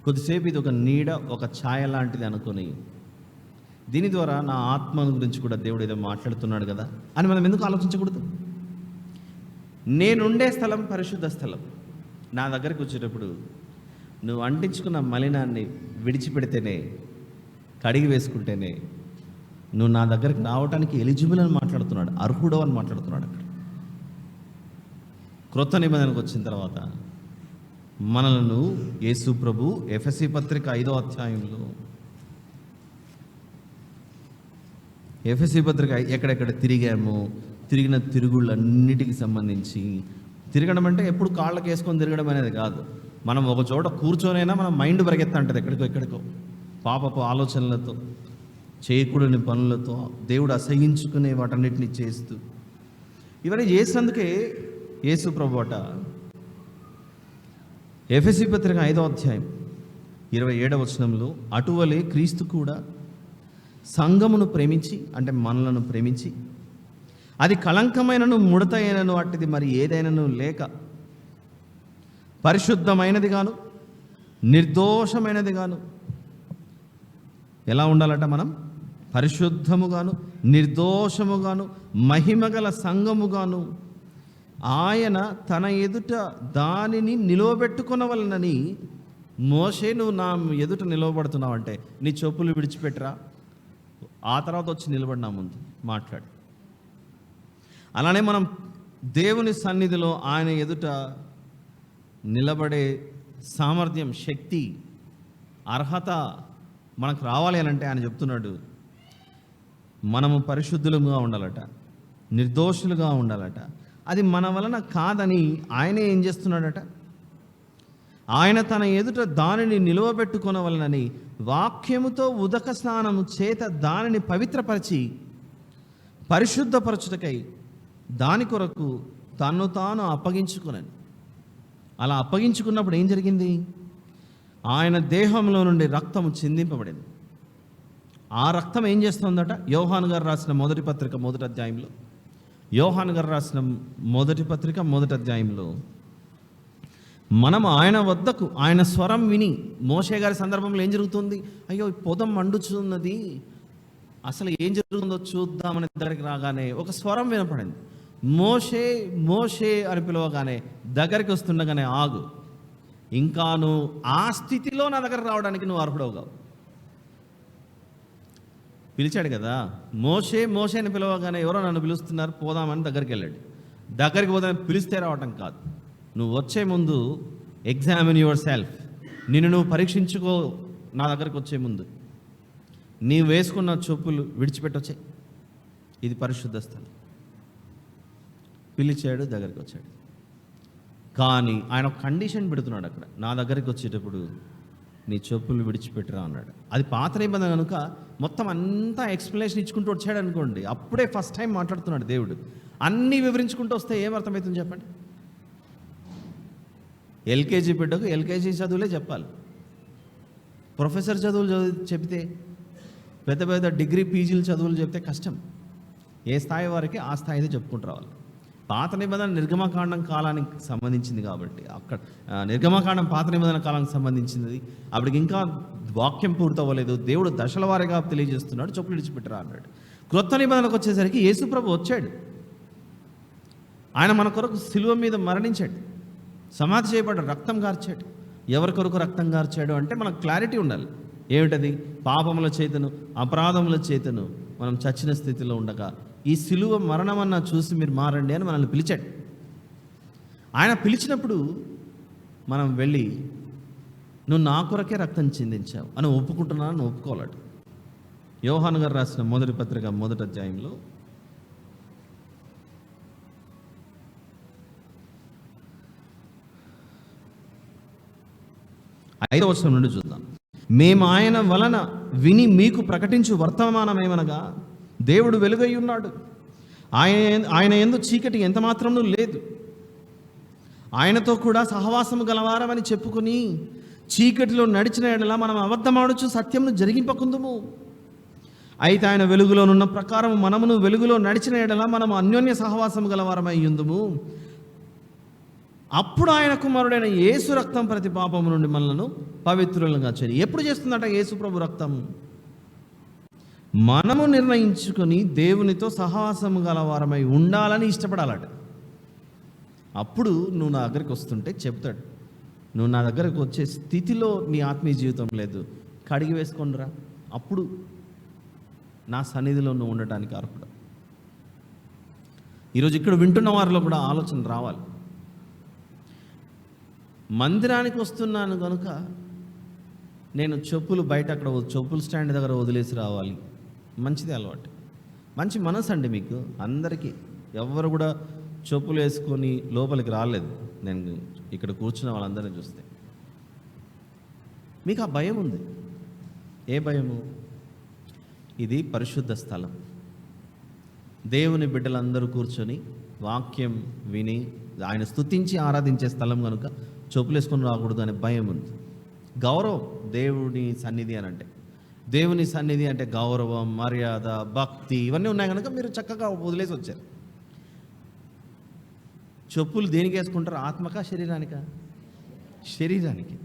కొద్దిసేపు ఇది ఒక నీడ, ఒక ఛాయ లాంటిది అనుకొని, దీని ద్వారా నా ఆత్మను గురించి కూడా దేవుడు ఏదో మాట్లాడుతున్నాడు కదా అని మనం ఎందుకు ఆలోచించకూడదు? నేనుండే స్థలం పరిశుద్ధ స్థలం. నా దగ్గరికి వచ్చేటప్పుడు నువ్వు అంటించుకున్న మలినాన్ని విడిచిపెడితేనే, కడిగి వేసుకుంటేనే నువ్వు నా దగ్గరికి రావడానికి ఎలిజిబుల్ అని మాట్లాడుతున్నాడు, అర్హుడు అని మాట్లాడుతున్నాడు. అక్కడ క్రొత్త నిబంధనకు వచ్చిన తర్వాత మనలను యేసు ప్రభు ఎఫెసీ పత్రిక 5వ అధ్యాయంలో, ఎఫెసీ పత్రిక ఎక్కడెక్కడ తిరిగిన తిరుగుళ్ళన్నిటికి సంబంధించి, తిరగడం అంటే ఎప్పుడు కాళ్ళకి వేసుకొని తిరగడం అనేది కాదు. మనం ఒక చోట కూర్చొనైనా మన మైండ్ పరిగెత్తా ఉంటుంది ఎక్కడికో పాపపు ఆలోచనలతో, చేయకూడని పనులతో, దేవుడు అసహించుకునే వాటన్నిటిని చేస్తూ, ఇవన్నీ చేసినందుకే యేసు ప్రభు అట ఎఫెసీ పత్రిక 5వ అధ్యాయం 27వ వచనంలో, అటువలే క్రీస్తు కూడా సంఘమును ప్రేమించి, అంటే మనలను ప్రేమించి, అది కళంకమైనను ముడత అయినను అట్టిది మరి ఏదైనాను లేక పరిశుద్ధమైనది గాను నిర్దోషమైనది గాను. ఎలా ఉండాలట? మనం పరిశుద్ధముగాను నిర్దోషముగాను మహిమగల సంఘముగాను ఆయన తన ఎదుట దానిని నిలవబెట్టుకొనవలనని. మోషే, నువ్వు నా ఎదుట నిలవబడుతున్నావు అంటే నీ చెప్పులు విడిచిపెట్టరా, ఆ తర్వాత వచ్చి నిలబడి నా ముందు మాట్లాడు. అలానే మనం దేవుని సన్నిధిలో ఆయన ఎదుట నిలబడే సామర్థ్యం, శక్తి, అర్హత మనకు రావాలి అని అంటే ఆయన చెప్తున్నాడు, మనము పరిశుద్ధులుగా ఉండాలట, నిర్దోషులుగా ఉండాలట. అది మన వలన కాదని ఆయనే ఏం చేస్తున్నాడట? ఆయన తన ఎదుట దానిని నిలువబెట్టుకొనవలనని వాక్యముతో ఉదక స్నానము చేత దానిని పవిత్రపరిచి పరిశుద్ధపరచుటకై దాని కొరకు తన్ను తాను అప్పగించుకున్నాను. అలా అప్పగించుకున్నప్పుడు ఏం జరిగింది? ఆయన దేహంలో నుండి రక్తము చిందింపబడింది. ఆ రక్తం ఏం చేస్తుందట? యోహాను గారు రాసిన మొదటి పత్రిక మొదటి అధ్యాయంలో, యోహాను గారు రాసిన మొదటి పత్రిక మొదటి అధ్యాయంలో మనం ఆయన వద్దకు, ఆయన స్వరం విని, మోషే గారి సందర్భంలో ఏం జరుగుతుంది? అయ్యో పొదం మండుచున్నది, అసలు ఏం జరుగుతుందో చూద్దామని దగ్గరికి రాగానే ఒక స్వరం వినపడింది. మోషే మోషే అని పిలవగానే దగ్గరికి వస్తుండగానే ఆగు, ఇంకా నువ్వు ఆ స్థితిలో నా దగ్గర రావడానికి నువ్వు అర్హుడవుగావు. పిలిచాడు కదా, మోషే మోషే అని పిలవగానే ఎవరో నన్ను పిలుస్తున్నారు పోదామని దగ్గరికి వెళ్ళాడు. దగ్గరికి పోదామని పిలిస్తే రావటం కాదు. నువ్వు వచ్చే ముందు ఎగ్జామిన్ యువర్ సెల్ఫ్, నిన్ను నువ్వు పరీక్షించుకో. నా దగ్గరికి వచ్చే ముందు నీవు వేసుకున్న చెప్పులు విడిచిపెట్టొచ్చాయి. ఇది పరిశుద్ధ స్థలం. పిలిచాడు, దగ్గరికి వచ్చాడు. కానీ ఆయన ఒక కండిషన్ పెడుతున్నాడు అక్కడ, నా దగ్గరికి వచ్చేటప్పుడు నీ చెప్పులు విడిచిపెట్టరా అన్నాడు. అది పాత నిబంధన కనుక మొత్తం అంతా ఎక్స్ప్లెనేషన్ ఇచ్చుకుంటూ వచ్చాడు అనుకోండి, అప్పుడే ఫస్ట్ టైం మాట్లాడుతున్నాడు దేవుడు. అన్నీ వివరించుకుంటూ వస్తే ఏమర్థమవుతుంది చెప్పండి? ఎల్కేజీ బిడ్డకు ఎల్కేజీ చదువులే చెప్పాలి. ప్రొఫెసర్ చదువులు చెబితే, పెద్ద పెద్ద డిగ్రీ పీజీలు చదువులు చెప్తే కష్టం. ఏ స్థాయి వారికి ఆ స్థాయిని చెప్పుకుంటూ రావాలి. పాత నిబంధన నిర్గమకాండం కాలానికి సంబంధించింది కాబట్టి అక్కడ నిర్గమకాండం పాత నిబంధన కాలానికి సంబంధించింది. అప్పటికి ఇంకా వాక్యం పూర్తవ్వలేదు. దేవుడు దశల వారీగా తెలియజేస్తున్నాడు, చెప్పులు విడిచిపెట్టరా అన్నాడు. క్రొత్త నిబంధనకు వచ్చేసరికి యేసుప్రభు వచ్చాడు. ఆయన మన కొరకు సిలువ మీద మరణించాడు, సమాధి చేయబడ్డాడు, రక్తం గార్చాడు. ఎవరి కొరకు రక్తం గార్చాడు అంటే మనకు క్లారిటీ ఉండాలి. ఏమిటది? పాపముల చేతను అపరాధముల చేతను మనం చచ్చిన స్థితిలో ఉండగా ఈ సిలువ మరణమన్నా చూసి మీరు మారండి అని మనల్ని పిలిచాడు. ఆయన పిలిచినప్పుడు మనం వెళ్ళి నువ్వు నా కొరకే రక్తం చిందించావు అని ఒప్పుకుంటున్నాను ఒప్పుకోవాలట. యోహాను గారు రాసిన మొదటి పత్రిక మొదటి అధ్యాయంలో 5వ వచనం నుండి చూద్దాం. మేము ఆయన వలన విని మీకు ప్రకటించు వర్తమానమేమనగా దేవుడు వెలుగై ఉన్నాడు, ఆయన యందు చీకటి ఎంత మాత్రము లేదు. ఆయనతో కూడా సహవాసము గలవారమని చెప్పుకుని చీకటిలో నడిచిన ఎడల మనం అబద్ధమాడుచు సత్యమును జరిగింపకుందుము. అయితే ఆయన వెలుగులోనున్న ప్రకారం మనమును వెలుగులో నడిచిన ఎడల మనం అన్యోన్య సహవాసము గలవారమై ఉందుము. అప్పుడు ఆయన కుమారుడైన యేసు రక్తం ప్రతి పాపము నుండి మనలను పవిత్రులుగా చేయి. ఎప్పుడు చేస్తుందట యేసు ప్రభు రక్తం? మనము నిర్ణయించుకొని దేవునితో సహవాసము గలవారమై ఉండాలని ఇష్టపడాలట. అప్పుడు నువ్వు నా దగ్గరికి వస్తుంటే చెప్తాడు, నువ్వు నా దగ్గరకు వచ్చే స్థితిలో నీ ఆత్మీయ జీవితం లేదు, కడిగి వేసుకొనిరా, అప్పుడు నా సన్నిధిలో నువ్వు ఉండటానికి అర్హుడు. ఈరోజు ఇక్కడ వింటున్న వారిలో కూడా ఆలోచన రావాలి. మందిరానికి వస్తున్నాను కనుక నేను చెప్పులు బయట అక్కడ చెప్పులు స్టాండ్ దగ్గర వదిలేసి రావాలి. మంచిది అలవాటు, మంచి మనసు అండి మీకు అందరికీ. ఎవరు కూడా చెప్పులు వేసుకొని లోపలికి రాలేదు. నేను ఇక్కడ కూర్చున్న వాళ్ళందరినీ చూస్తే మీకు ఆ భయం ఉంది. ఏ భయము? ఇది పరిశుద్ధ స్థలం. దేవుని బిడ్డలందరూ కూర్చొని వాక్యం విని ఆయన స్తుతించి ఆరాధించే స్థలం కనుక చెప్పులు వేసుకొని రాకూడదు అనే భయం ఉంది. గౌరవం, దేవుని సన్నిధి అని అంటే, దేవుని సన్నిధి అంటే గౌరవం, మర్యాద, భక్తి ఇవన్నీ ఉన్నాయి కనుక మీరు చక్కగా వదిలేసి వచ్చారు. చెప్పులు దేనికి వేసుకుంటారు? ఆత్మకా శరీరానికా? శరీరానికి.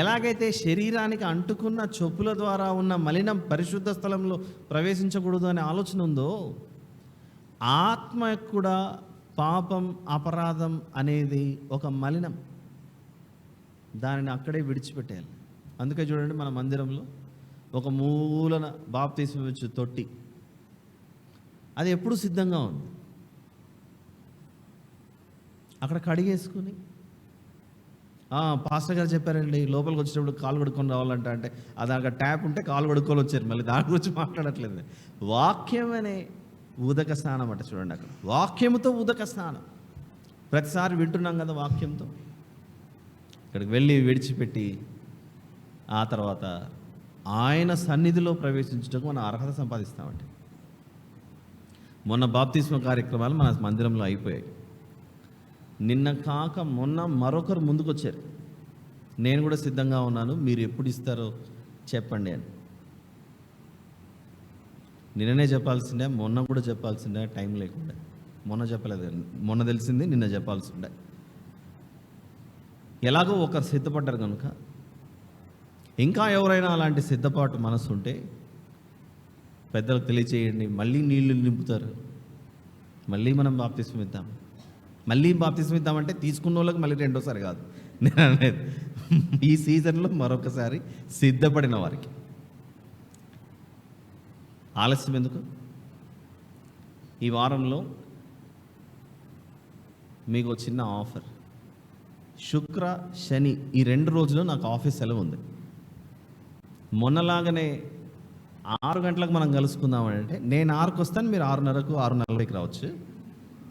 ఎలాగైతే శరీరానికి అంటుకున్న చెప్పుల ద్వారా ఉన్న మలినం పరిశుద్ధ స్థలంలో ప్రవేశించకూడదు అనే ఆలోచన ఉందో, ఆత్మ కూడా పాపం అపరాధం అనేది ఒక మలినం, దానిని అక్కడే విడిచిపెట్టేయాలి. అందుకే చూడండి, మన మందిరంలో ఒక మూలన బాప్తిస్మం ఇచ్చే తొట్టి, అది ఎప్పుడు సిద్ధంగా ఉంది. అక్కడ కడిగేసుకుని పాస్టర్ గారు చెప్పారండి లోపలికి వచ్చేటప్పుడు కాలు కడుక్కొని రావాలంట, అంటే అది అక్కడ ట్యాప్ ఉంటే కాలు కడుక్కొని వచ్చారు. మళ్ళీ దాని గురించి మాట్లాడట్లేదు. వాక్యం అనే ఉదక స్నానం అంటే చూడండి, అక్కడ వాక్యముతో ఉదక స్నానం. ప్రతిసారి వింటున్నాం కదా వాక్యంతో. ఇక్కడికి వెళ్ళి విడిచిపెట్టి ఆ తర్వాత ఆయన సన్నిధిలో ప్రవేశించడానికి మనం అర్హత సంపాదిస్తామండి. మొన్న బాప్తిస్మ కార్యక్రమాలు మన మందిరంలో అయిపోయాయి. నిన్న కాక మొన్న మరొకరు ముందుకు వచ్చారు, నేను కూడా సిద్ధంగా ఉన్నాను, మీరు ఎప్పుడు ఇస్తారో చెప్పండి అని. నిన్ననే చెప్పాల్సిందే, మొన్న కూడా చెప్పాల్సిందే, టైం లేకుండా. మొన్న చెప్పలేదు, మొన్న తెలిసింది, నిన్న చెప్పాల్సిందే. ఎలాగో ఒకరు సిద్ధపడ్డారు కనుక ఇంకా ఎవరైనా అలాంటి సిద్ధపాటు మనసు ఉంటే పెద్దలకు తెలియచేయండి. మళ్ళీ నీళ్లు నింపుతారు, మళ్ళీ మనం బాప్తిస్మం ఇద్దాం. మళ్ళీ బాప్తిస్మం ఇద్దామంటే తీసుకున్న వాళ్ళకి మళ్ళీ రెండోసారి కాదు నేను అనేది, ఈ సీజన్లో మరొకసారి సిద్ధపడిన వారికి. ఆలస్యం ఎందుకు? ఈ వారంలో మీకు చిన్న ఆఫర్. శుక్ర శని ఈ 2 రోజులు నాకు ఆఫీస్ సెలవు ఉంది. మొన్నలాగానే 6 గంటలకు మనం కలుసుకుందామని అంటే నేను 6కి వస్తాను, మీరు 6:30కు 6:40కి రావచ్చు.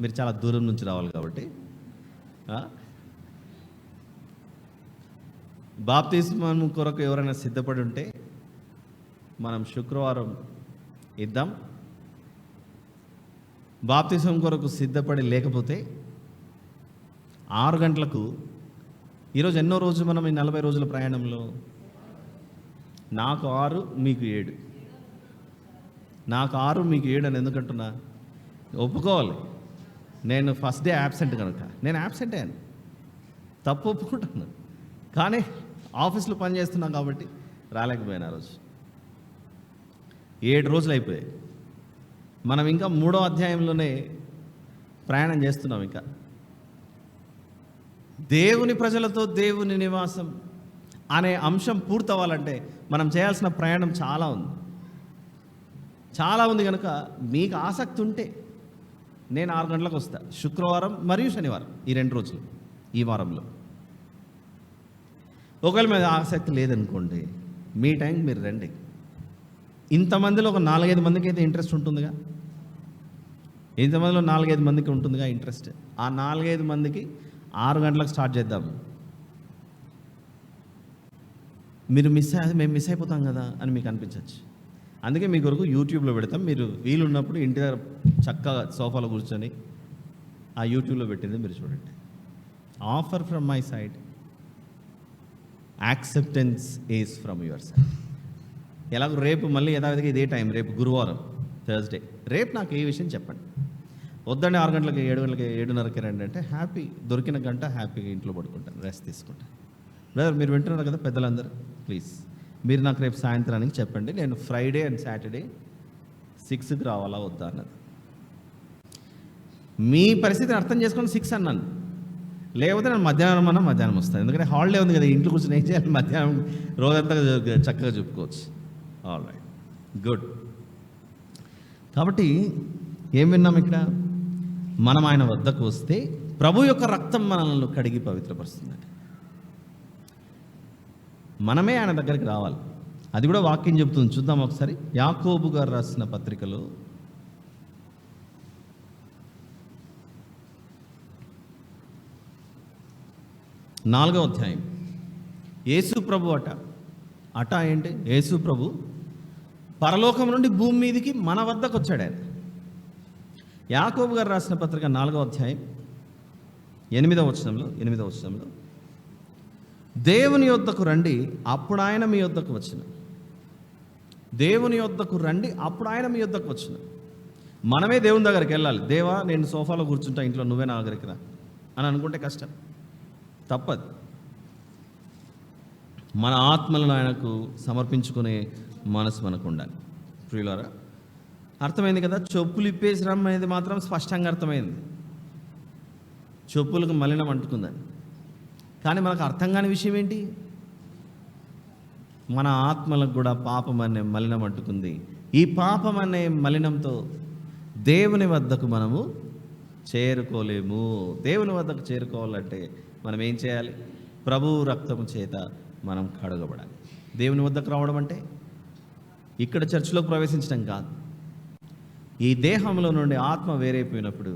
మీరు చాలా దూరం నుంచి రావాలి కాబట్టి. బాప్తిస్మం కొరకు ఎవరైనా సిద్ధపడి ఉంటే మనం శుక్రవారం ఇద్దాం. బాప్తిస్మం కొరకు సిద్ధపడి లేకపోతే 6 గంటలకు, ఈరోజు ఎన్నో రోజు మనం ఈ 40 రోజుల ప్రయాణంలో, నాకు 6 మీకు 7, నాకు 6 మీకు 7 అని ఎందుకంటున్నా? ఒప్పుకోవాలి, నేను ఫస్ట్ డే యాబ్సెంట్ కనుక నేను యాబ్సెంట్ అయ్యాను, తప్పు ఒప్పుకుంటాను. కానీ ఆఫీస్లో పని చేస్తున్నాం కాబట్టి రాలేకపోయాను. ఆ రోజు 7 రోజులు అయిపోయాయి. మనం ఇంకా 3వ అధ్యాయంలోనే ప్రయాణం చేస్తున్నాం. ఇంకా దేవుని ప్రజలతో దేవుని నివాసం అనే అంశం పూర్తవ్వాలంటే మనం చేయాల్సిన ప్రయాణం చాలా ఉంది. కనుక మీకు ఆసక్తి ఉంటే నేను 6 గంటలకు వస్తా, శుక్రవారం మరియు శనివారం, ఈ 2 రోజులు ఈ వారంలో. ఒకవేళ మీద ఆసక్తి లేదనుకోండి, మీ టైంకి మీరు రండి. ఇంతమందిలో ఒక 4-5 మందికి అయితే ఇంట్రెస్ట్ ఉంటుందిగా, ఇంతమందిలో 4-5 మందికి ఉంటుందిగా ఇంట్రెస్ట్. ఆ 4-5 మందికి 6 గంటలకు స్టార్ట్ చేద్దాం. మీరు మేము మిస్ అయిపోతాం కదా అని మీకు అనిపించవచ్చు. అందుకే మీ కొరకు యూట్యూబ్లో పెడతాం. మీరు వీలున్నప్పుడు ఇంటి దగ్గర చక్కగా సోఫాలో కూర్చొని ఆ యూట్యూబ్లో పెట్టింది మీరు చూడండి. Offer from my side, acceptance is from your side. ఎలాగో రేపు మళ్ళీ యథావిధిగా ఇదే టైం, రేపు గురువారం, థర్స్డే. రేపు నాకు ఏ విషయం చెప్పండి. వద్దండి 6 గంటలకి, 7 గంటలకి, 7:30కి రండి అంటే హ్యాపీ, దొరికిన గంట హ్యాపీగా ఇంట్లో పడుకుంటాను, రెస్ట్ తీసుకుంటాను. బ్రదర్ మీరు వింటున్నారు కదా పెద్దలందరూ, ప్లీజ్ మీరు నాకు రేపు సాయంత్రానికి చెప్పండి. నేను ఫ్రైడే అండ్ సాటర్డే 6కి రావాలా వద్దా అన్నది. మీ పరిస్థితిని అర్థం చేసుకొని 6 అన్నాను. లేకపోతే నేను మధ్యాహ్నం వస్తాను. ఎందుకంటే హాలిడే ఉంది కదా, ఇంట్లో కూర్చొని ఏం చేయాలి, మధ్యాహ్నం రోజంతా చక్కగా చెప్పుకోవచ్చు. All right, good. కాబట్టి ఏం విన్నాం ఇక్కడ? మనం ఆయన వద్దకు వస్తే ప్రభు యొక్క రక్తం మనల్ని కడిగి పవిత్రపరుస్తుందండి. మనమే ఆయన దగ్గరికి రావాలి. అది కూడా వాక్యం చెబుతుంది. చూద్దాం ఒకసారి. యాకోబు గారు రాసిన పత్రికలో 4వ అధ్యాయం. యేసు ప్రభు అట ఏంటి? యేసు ప్రభు పరలోకం నుండి భూమి మీదకి మన వద్దకు వచ్చాడు ఆయన. యాకోబు గారు రాసిన పత్రిక 4వ అధ్యాయం 8వ వచనంలో దేవుని యొద్దకు రండి, అప్పుడు ఆయన మీ యొద్దకు వచ్చును. దేవుని యొద్దకు రండి, అప్పుడు ఆయన మీ యొద్దకు వచ్చును. మనమే దేవుని దగ్గరికి వెళ్ళాలి. దేవా నేను సోఫాలో కూర్చుంటా, ఇంట్లో నువ్వే నా దగ్గరికి రా అని అనుకుంటే కష్టం, తప్పదు. మన ఆత్మలను ఆయనకు సమర్పించుకునే మనసు మనకు ఉండాలి. ప్రియులారా, అర్థమైంది కదా? చెప్పులు ఇప్పేసి రమ్మనేది మాత్రం స్పష్టంగా అర్థమైంది. చెప్పులకు మలినం అంటుకుందని. కానీ మనకు అర్థం కాని విషయం ఏంటి? మన ఆత్మలకు కూడా పాపం అనే మలినం అంటుకుంది. ఈ పాపం అనే మలినంతో దేవుని వద్దకు మనము చేరుకోలేము. దేవుని వద్దకు చేరుకోవాలంటే మనం ఏం చేయాలి? ప్రభువు రక్తము చేత మనం కడగబడాలి. దేవుని వద్దకు రావడం అంటే ఇక్కడ చర్చిలోకి ప్రవేశించడం కాదు. ఈ దేహంలో నుండి ఆత్మ వేరైపోయినప్పుడు,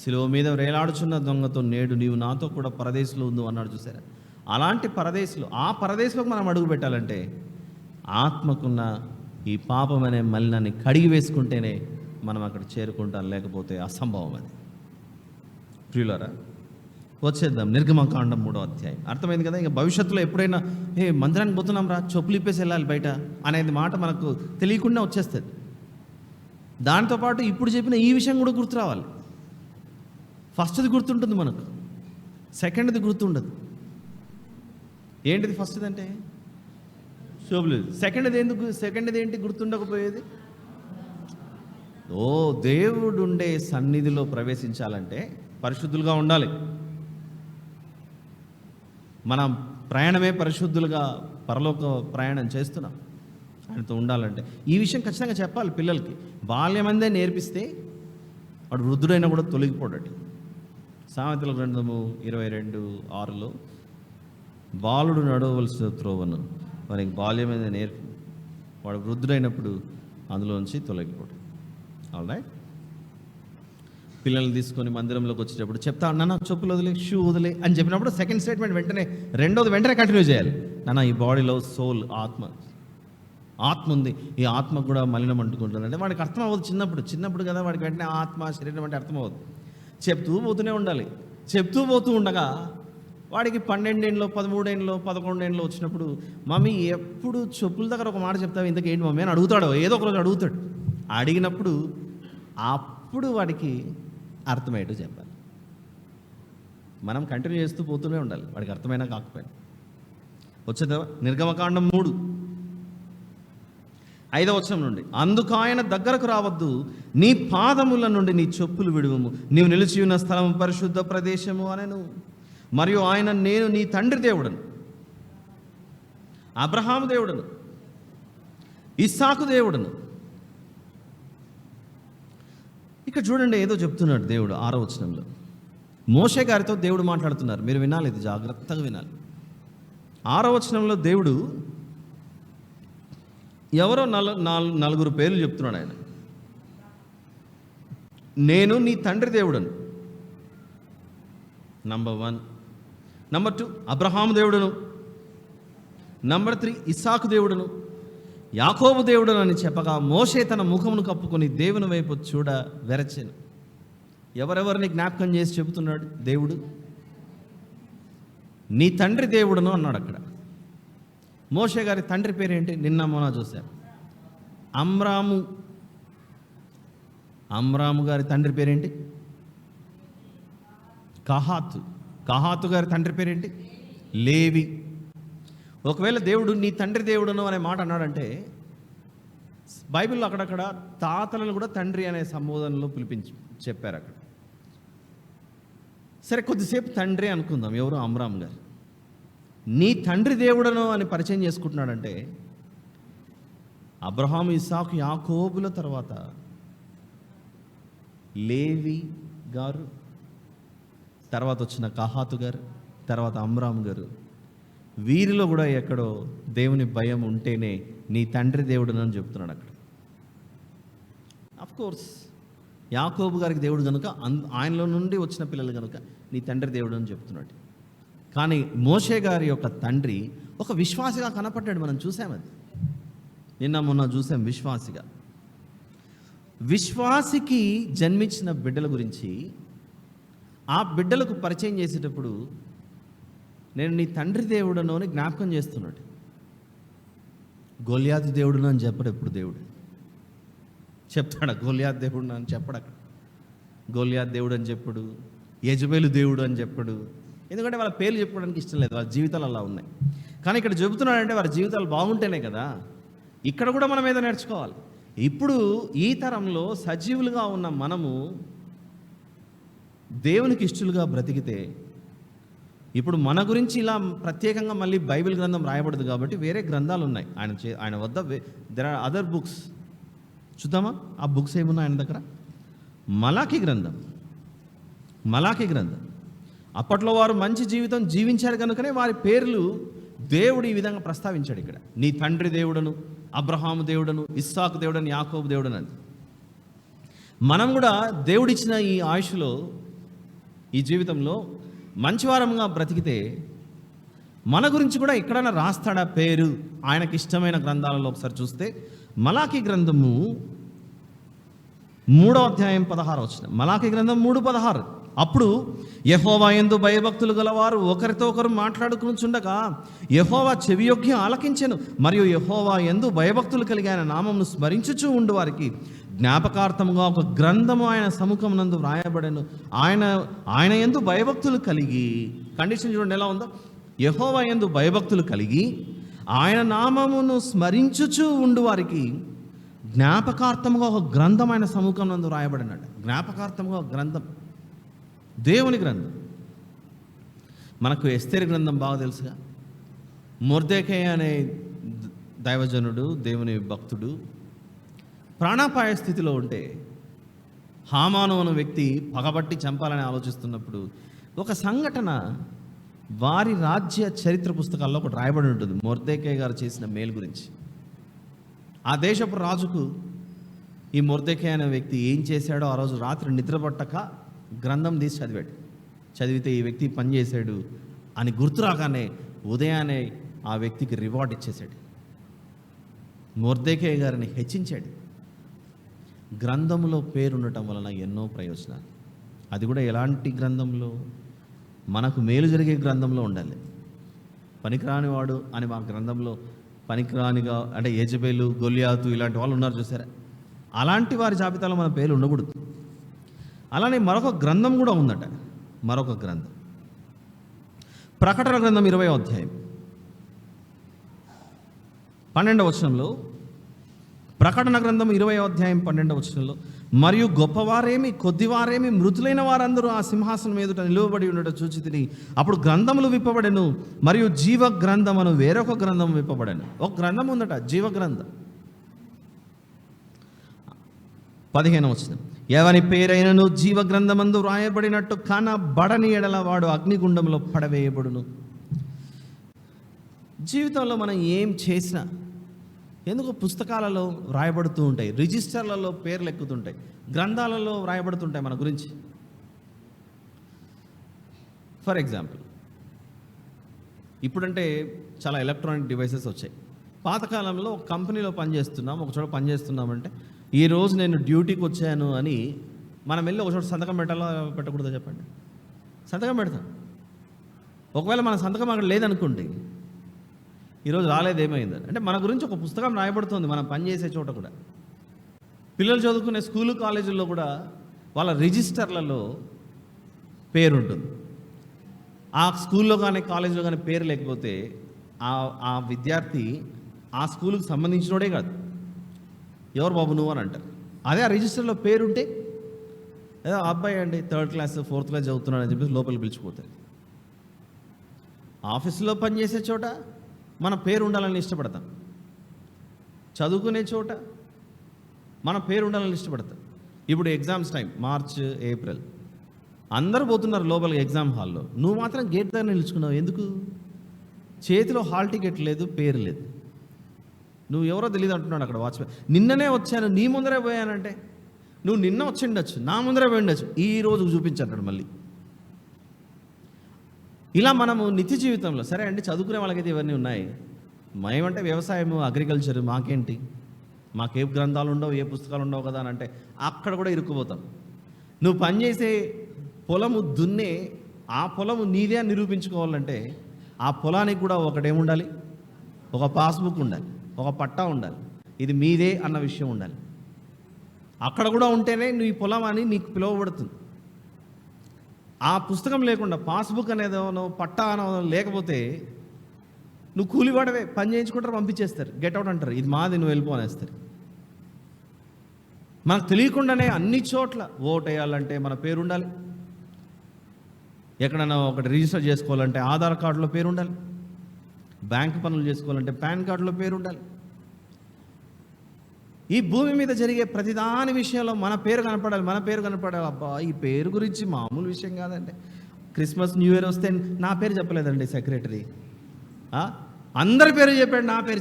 శిలువ మీద వేలాడుచున్న దొంగతో నేడు నీవు నాతో కూడా పరదేశంలో ఉండు అన్నాడు, చూసారా? అలాంటి పరదేశంలో, ఆ పరదేశంలోకి మనం అడుగు పెట్టాలంటే ఆత్మకున్న ఈ పాపం అనే మలినాన్ని కడిగి వేసుకుంటేనే మనం అక్కడ చేరుకుంటాం, లేకపోతే అసంభవం అది. ప్రియులారా, వచ్చేద్దాం నిర్గమకాండం 3వ అధ్యాయం. అర్థమైంది కదా. ఇంకా భవిష్యత్తులో ఎప్పుడైనా మందిరానికి పోతున్నాం రా, చెప్పులు ఇప్పేసి వెళ్ళాలి బయట అనేది మాట మనకు తెలియకుండా వచ్చేస్తుంది. దాంతోపాటు ఇప్పుడు చెప్పిన ఈ విషయం కూడా గుర్తు రావాలి. ఫస్ట్ది గుర్తుంటుంది మనకు, సెకండ్ది గుర్తుండదు. ఏంటిది ఫస్ట్ది అంటే చెప్పులు, సెకండ్ది ఏంటి గుర్తుండకపోయేది? దేవుడు ఉండే సన్నిధిలో ప్రవేశించాలంటే పరిశుద్ధులుగా ఉండాలి. మనం ప్రయాణమే పరిశుద్ధులుగా పరలోక ప్రయాణం చేస్తున్నాం. ఆయనతో ఉండాలంటే ఈ విషయం ఖచ్చితంగా చెప్పాలి పిల్లలకి. బాల్యమందే నేర్పిస్తే వాడు వృద్ధుడైనా కూడా తొలగిపోడట. సామెతల గ్రంథము 22:6లో బాలుడు నడవలసిన త్రోవను వానికి బాల్యమందే నేర్పి వాడు వృద్ధుడైనప్పుడు అందులోంచి తొలగిపోడు. ఆల్రైట్, పిల్లల్ని తీసుకొని మందిరంలోకి వచ్చేటప్పుడు చెప్తా, నాన్న చెప్పులు వదిలే, షూ వదిలే అని చెప్పినప్పుడు సెకండ్ స్టేట్మెంట్ వెంటనే కంటిన్యూ చేయాలి. నాన్న ఈ బాడీలో సోల్, ఆత్మ ఉంది, ఈ ఆత్మ కూడా మలినం అంటుకుంటుంది అంటే వాడికి అర్థం అవ్వదు. చిన్నప్పుడు కదా వాడికి వెంటనే ఆత్మ శరీరం అంటే అర్థం అవ్వదు. చెప్తూ పోతూనే ఉండాలి. చెప్తూ పోతూ ఉండగా వాడికి 12 ఏళ్ళలో 13 ఏళ్ళలో 11 ఏళ్ళలో వచ్చినప్పుడు మమ్మీ ఎప్పుడు చెప్పుల దగ్గర ఒక మాట చెప్తావు, ఇంతకేంటి మమ్మీ అని అడుగుతాడు. ఏదో ఒక రోజు అడుగుతాడు. అడిగినప్పుడు అప్పుడు వాడికి అర్థమయ్యేట్టు చెప్పాలి. మనం కంటిన్యూ చేస్తూ పోతూనే ఉండాలి, వాడికి అర్థమైనా కాకపోయినా. వచ్చేదా నిర్గమకాండం 3:5 వచనం నుండి, అందుకు ఆయన దగ్గరకు రావద్దు, నీ పాదముల నుండి నీ చెప్పులు విడువము, నీవు నిలిచి ఉన్న స్థలం పరిశుద్ధ ప్రదేశము అనెను. మరియు ఆయన, నేను నీ తండ్రి దేవుడను, అబ్రహాము దేవుడను, ఇస్సాకు దేవుడను. ఇక్కడ చూడండి, ఏదో చెప్తున్నాడు దేవుడు 6వ వచనంలో. మోషే గారితో దేవుడు మాట్లాడుతున్నారు. మీరు వినాలి, ఇది జాగ్రత్తగా వినాలి. 6వ వచనంలో దేవుడు ఎవరో నలుగురు పేర్లు చెప్తున్నాడు. ఆయన, నేను నీ తండ్రి దేవుడను, నంబర్ 1. నంబర్ 2 అబ్రహాము దేవుడును, నంబర్ 3 ఇస్సాకు దేవుడును, యాకోబు దేవుడును అని చెప్పగా మోషే తన ముఖమును కప్పుకొని దేవుని వైపు చూడ వెరచెను. ఎవరెవరిని జ్ఞాపకం చేసి చెబుతున్నాడు దేవుడు? నీ తండ్రి దేవుడును అన్నాడు. అక్కడ మోషే గారి తండ్రి పేరేంటి? నిన్న మొన్న చూశారు, అమ్రాము. అమ్రాము గారి తండ్రి పేరేంటి? కహాతు. కహాతు గారి తండ్రి పేరేంటి? లేవి. ఒకవేళ దేవుడు నీ తండ్రి దేవుడును అనే మాట అన్నాడంటే బైబిల్లో అక్కడక్కడ తాతలను కూడా తండ్రి అనే సంబోధనలో పిలిపించి చెప్పారు అక్కడ. సరే, కొద్దిసేపు తండ్రి అనుకుందాం. ఎవరు? అమ్రామ్ గారు. నీ తండ్రి దేవుడను అని పరిచయం చేసుకుంటున్నాడంటే అబ్రహాము, ఇస్సాకు, యాకోబుల తర్వాత లేవి గారు, తర్వాత వచ్చిన కహాతు గారు, తర్వాత అమ్రామ్ గారు. వీరిలో కూడా ఎక్కడో దేవుని భయం ఉంటేనే నీ తండ్రి దేవుడు అని చెప్తున్నాడు అక్కడ. అఫ్కోర్స్ యాకోబు గారికి దేవుడు కనుక ఆయనలో నుండి వచ్చిన పిల్లలు కనుక నీ తండ్రి దేవుడు అని చెప్తున్నాడు. కానీ మోషే గారి యొక్క తండ్రి ఒక విశ్వాసిగా కనపడ్డాడు. మనం చూసాం, అది నిన్న మొన్న చూసాం. విశ్వాసికి జన్మించిన బిడ్డల గురించి ఆ బిడ్డలకు పరిచయం చేసేటప్పుడు నేను నీ తండ్రి దేవుడను అని జ్ఞాపకం చేస్తున్నాడు. గొల్యాతు దేవుడును అని చెప్పడు. ఎప్పుడు దేవుడు చెప్తాడు గొల్యాతు దేవుడును అని చెప్పడు. అక్కడ గొల్యాతు దేవుడు అని చెప్పడు, యెజబెలు దేవుడు అని చెప్పడు. ఎందుకంటే వాళ్ళ పేర్లు చెప్పుకోవడానికి ఇష్టం లేదు, వాళ్ళ జీవితాలు అలా ఉన్నాయి. కానీ ఇక్కడ చెబుతున్నాడంటే వారి జీవితాలు బాగుంటేనే కదా. ఇక్కడ కూడా మనం ఏదో నేర్చుకోవాలి. ఇప్పుడు ఈ తరంలో సజీవులుగా ఉన్న మనము దేవునికి ఇష్టలుగా బ్రతికితే, ఇప్పుడు మన గురించి ఇలా ప్రత్యేకంగా మళ్ళీ బైబిల్ గ్రంథం రాయబడదు కాబట్టి వేరే గ్రంథాలు ఉన్నాయి ఆయన వద్ద. There are other books. చూద్దామా ఆ బుక్స్ ఏమున్నాయి ఆయన దగ్గర? మలాకీ గ్రంథం. అప్పట్లో వారు మంచి జీవితం జీవించారు కనుకనే వారి పేర్లు దేవుడు ఈ విధంగా ప్రస్తావించాడు ఇక్కడ. నీ తండ్రి దేవుడను, అబ్రహాము దేవుడను, ఇస్సాకు దేవుడను, యాకోబు దేవుడను అని. మనం కూడా దేవుడిచ్చిన ఈ ఆయుష్లో, ఈ జీవితంలో మంచివారంగా బ్రతికితే మన గురించి కూడా ఎక్కడైనా రాస్తాడా పేరు ఆయనకి ఇష్టమైన గ్రంథాలలో? ఒకసారి చూస్తే మలాకీ గ్రంథము 3వ అధ్యాయం 16 వచనం. మలాకీ గ్రంథం 3:16. అప్పుడు యెహోవా యందు భయభక్తులు గలవారు ఒకరితో ఒకరు మాట్లాడుకునిచుండగా యెహోవా చెవియొగ్గి ఆలకించెను. మరియు యెహోవా యందు భయభక్తులు కలిగి ఆయన నామమును స్మరించుచూ ఉండు వారికి జ్ఞాపకార్థముగా ఒక గ్రంథము ఆయన సముఖమునందు వ్రాయబడెను. ఆయన యందు భయభక్తులు కలిగి, కండిషన్ చూడండి ఎలా ఉందో, యెహోవా యందు భయభక్తులు కలిగి ఆయన నామమును స్మరించుచూ ఉండు వారికి జ్ఞాపకార్థముగా ఒక గ్రంథం ఆయన సముఖమునందు వ్రాయబడినట్టు. జ్ఞాపకార్థముగా ఒక గ్రంథం, దేవుని గ్రంథం. మనకు ఎస్తేరు గ్రంథం బాగా తెలుసుగా. మొర్దెకై అనే దైవజనుడు, దేవుని భక్తుడు ప్రాణాపాయ స్థితిలో ఉంటే హామాను అనే వ్యక్తి పగబట్టి చంపాలని ఆలోచిస్తున్నప్పుడు ఒక సంఘటన వారి రాజ్య చరిత్ర పుస్తకాల్లో ఒకటి రాయబడి ఉంటుంది, మొర్దెకై గారు చేసిన మేలు గురించి. ఆ దేశపు రాజుకు ఈ మొర్దెకై అనే వ్యక్తి ఏం చేశాడో ఆ రోజు రాత్రి నిద్రపట్టక గ్రంథం తీసి చదివాడు. చదివితే ఈ వ్యక్తి పని చేశాడు అని గుర్తు రాగానే ఉదయాన్నే ఆ వ్యక్తికి రివార్డ్ ఇచ్చేశాడు. మొర్దెకై గారిని హెచ్చించాడు. గ్రంథంలో పేరు ఉండటం వలన ఎన్నో ప్రయోజనాలు. అది కూడా ఎలాంటి గ్రంథంలో? మనకు మేలు జరిగే గ్రంథంలో ఉండాలి. పనికిరానివాడు అని మా గ్రంథంలో పనికిరానిగా అంటే యెజబెలు, గొల్యాతు ఇలాంటి వాళ్ళు ఉన్నారు చూసారా, అలాంటి వారి జాబితాలో మన పేర్లు ఉండకూడదు. అలానే మరొక గ్రంథం కూడా ఉందట. మరొక గ్రంథం ప్రకటన గ్రంథం 20వ అధ్యాయం 12వ వచనంలో, ప్రకటన గ్రంథం 20వ అధ్యాయం 12వ వచనంలో, మరియు గొప్పవారేమి కొద్దివారేమి మృతులైన వారందరూ ఆ సింహాసనం ఎదుట నిలువబడి ఉండటం చూచి తిని అప్పుడు గ్రంథములు విప్పబడెను, మరియు జీవ గ్రంథమును వేరొక గ్రంథం విప్పబడెను. ఒక గ్రంథం ఉందట, జీవ గ్రంథం. 15వ వచనం, ఎవని పేరైనను జీవ గ్రంథమందు వ్రాయబడినట్టు కనబడని ఎడల వాడు అగ్నిగుండంలో పడవేయబడును. జీవితంలో మనం ఏం చేసినా ఎందుకు పుస్తకాలలో వ్రాయబడుతూ ఉంటాయి, రిజిస్టర్లలో పేర్లు ఎక్కుతుంటాయి, గ్రంథాలలో వ్రాయబడుతుంటాయి మన గురించి. ఫర్ ఎగ్జాంపుల్, ఇప్పుడంటే చాలా ఎలక్ట్రానిక్ డివైసెస్ వచ్చాయి. పాతకాలంలో ఒక కంపెనీలో పనిచేస్తున్నాం, ఒక చోట పనిచేస్తున్నామంటే ఈరోజు నేను డ్యూటీకి వచ్చాను అని మనం వెళ్ళి ఒక చోట సంతకం పెట్టాలో పెట్టకూడదో చెప్పండి? సంతకం పెడతాం. ఒకవేళ మన సంతకం అక్కడ లేదనుకోండి, ఈరోజు రాలేదు ఏమైందని అంటే మన గురించి ఒక పుస్తకం రాయబడుతుంది మనం పనిచేసే చోట కూడా. పిల్లలు చదువుకునే స్కూలు కాలేజీల్లో కూడా వాళ్ళ రిజిస్టర్లలో పేరు ఉంటుంది. ఆ స్కూల్లో కానీ కాలేజీలో కానీ పేరు లేకపోతే ఆ విద్యార్థి ఆ స్కూలుకు సంబంధించినోడే కాదు. ఎవరు బాబు నువ్వు అని అంటారు. అదే ఆ రిజిస్టర్లో పేరుంటే ఏదో అబ్బాయి అండి 3rd క్లాస్ 4th క్లాస్ చదువుతున్నాడు అని చెప్పేసి లోపలికి పిలిచిపోతారు. ఆఫీసులో పనిచేసే చోట మన పేరు ఉండాలని ఇష్టపడతాం, చదువుకునే చోట మన పేరు ఉండాలని ఇష్టపడతాం. ఇప్పుడు ఎగ్జామ్స్ టైం, మార్చ్ ఏప్రిల్, అందరూ పోతున్నారు లోపలికి ఎగ్జామ్ హాల్లో, నువ్వు మాత్రం గేట్ దగ్గర నిలుచుకున్నావు. ఎందుకు? చేతిలో హాల్ టికెట్ లేదు, పేరు లేదు, నువ్వు ఎవరో తెలియదు అంటున్నాడు అక్కడ వాచ్మెన్. నిన్ననే వచ్చాను, నీ ముందరే పోయానంటే నువ్వు నిన్న వచ్చి ఉండొచ్చు, నా ముందరే పోయి ఉండొచ్చు, ఈ రోజు చూపించాడు మళ్ళీ. ఇలా మనము నిత్య జీవితంలో సరే అండి, చదువుకునే వాళ్ళకైతే ఇవన్నీ ఉన్నాయి. మేమంటే వ్యవసాయము, అగ్రికల్చర్, మాకేంటి, మాకే గ్రంథాలు ఉండవు, ఏ పుస్తకాలు ఉండవు కదా అని అంటే అక్కడ కూడా ఇరుక్కుపోతాం. నువ్వు పనిచేసే పొలము దున్నే ఆ పొలము నీదే అని నిరూపించుకోవాలంటే ఆ పొలానికి కూడా ఒకటేముండాలి, ఒక పాస్బుక్ ఉండాలి, ఒక పట్టా ఉండాలి, ఇది మీదే అన్న విషయం ఉండాలి. అక్కడ కూడా ఉంటేనే నువ్వు ఈ పొలం అని నీకు పిలువబడుతుంది. ఆ పుస్తకం లేకుండా, పాస్బుక్ అనేదో పట్టా అనో లేకపోతే నువ్వు కూలివాడవే, పని చేయించుకుంటారు, పంపించేస్తారు, గెట్ అవుట్ అంటారు, ఇది మాది నువ్వు వెళ్ళిపో అనేస్తారు. మనకు తెలియకుండానే అన్ని చోట్ల ఓట్ వేయాలంటే మన పేరు ఉండాలి, ఎక్కడైనా ఒకటి రిజిస్టర్ చేసుకోవాలంటే ఆధార్ కార్డులో పేరు ఉండాలి, బ్యాంక్ పనులు చేసుకోవాలంటే పాన్ కార్డులో పేరు ఉండాలి. ఈ భూమి మీద జరిగే ప్రతిదాని విషయంలో మన పేరు కనపడాలి, మన పేరు కనపడాలి. అబ్బా, ఈ పేరు గురించి మామూలు విషయం కాదండి. క్రిస్మస్ న్యూ ఇయర్ వస్తే నా పేరు చెప్పలేదండి సెక్రటరీ, అందరి పేరు చెప్పాడు, నా పేరు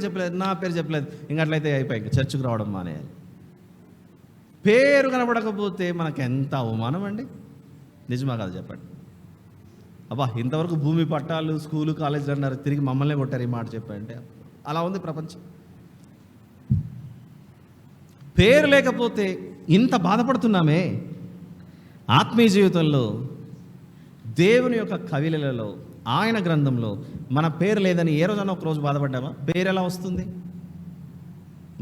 చెప్పలేదు. ఇంకా అట్లయితే అయిపోయి ఇంకా చర్చికి రావడం మానేయాలి. పేరు కనపడకపోతే మనకు ఎంత అవమానం అండి, నిజమా కాదు చెప్పండి? అబ్బా ఇంతవరకు భూమి పట్టాలు స్కూలు కాలేజీలు అన్నారు, తిరిగి మమ్మల్నే కొట్టారు ఈ మాట చెప్పంటే. అలా ఉంది ప్రపంచం. పేరు లేకపోతే ఇంత బాధపడుతున్నామే. ఆత్మీయ జీవితంలో దేవుని యొక్క కవిలలో, ఆయన గ్రంథంలో మన పేరు లేదని ఏ రోజైనా ఒక రోజు బాధపడ్డామా? పేరు ఎలా వస్తుంది?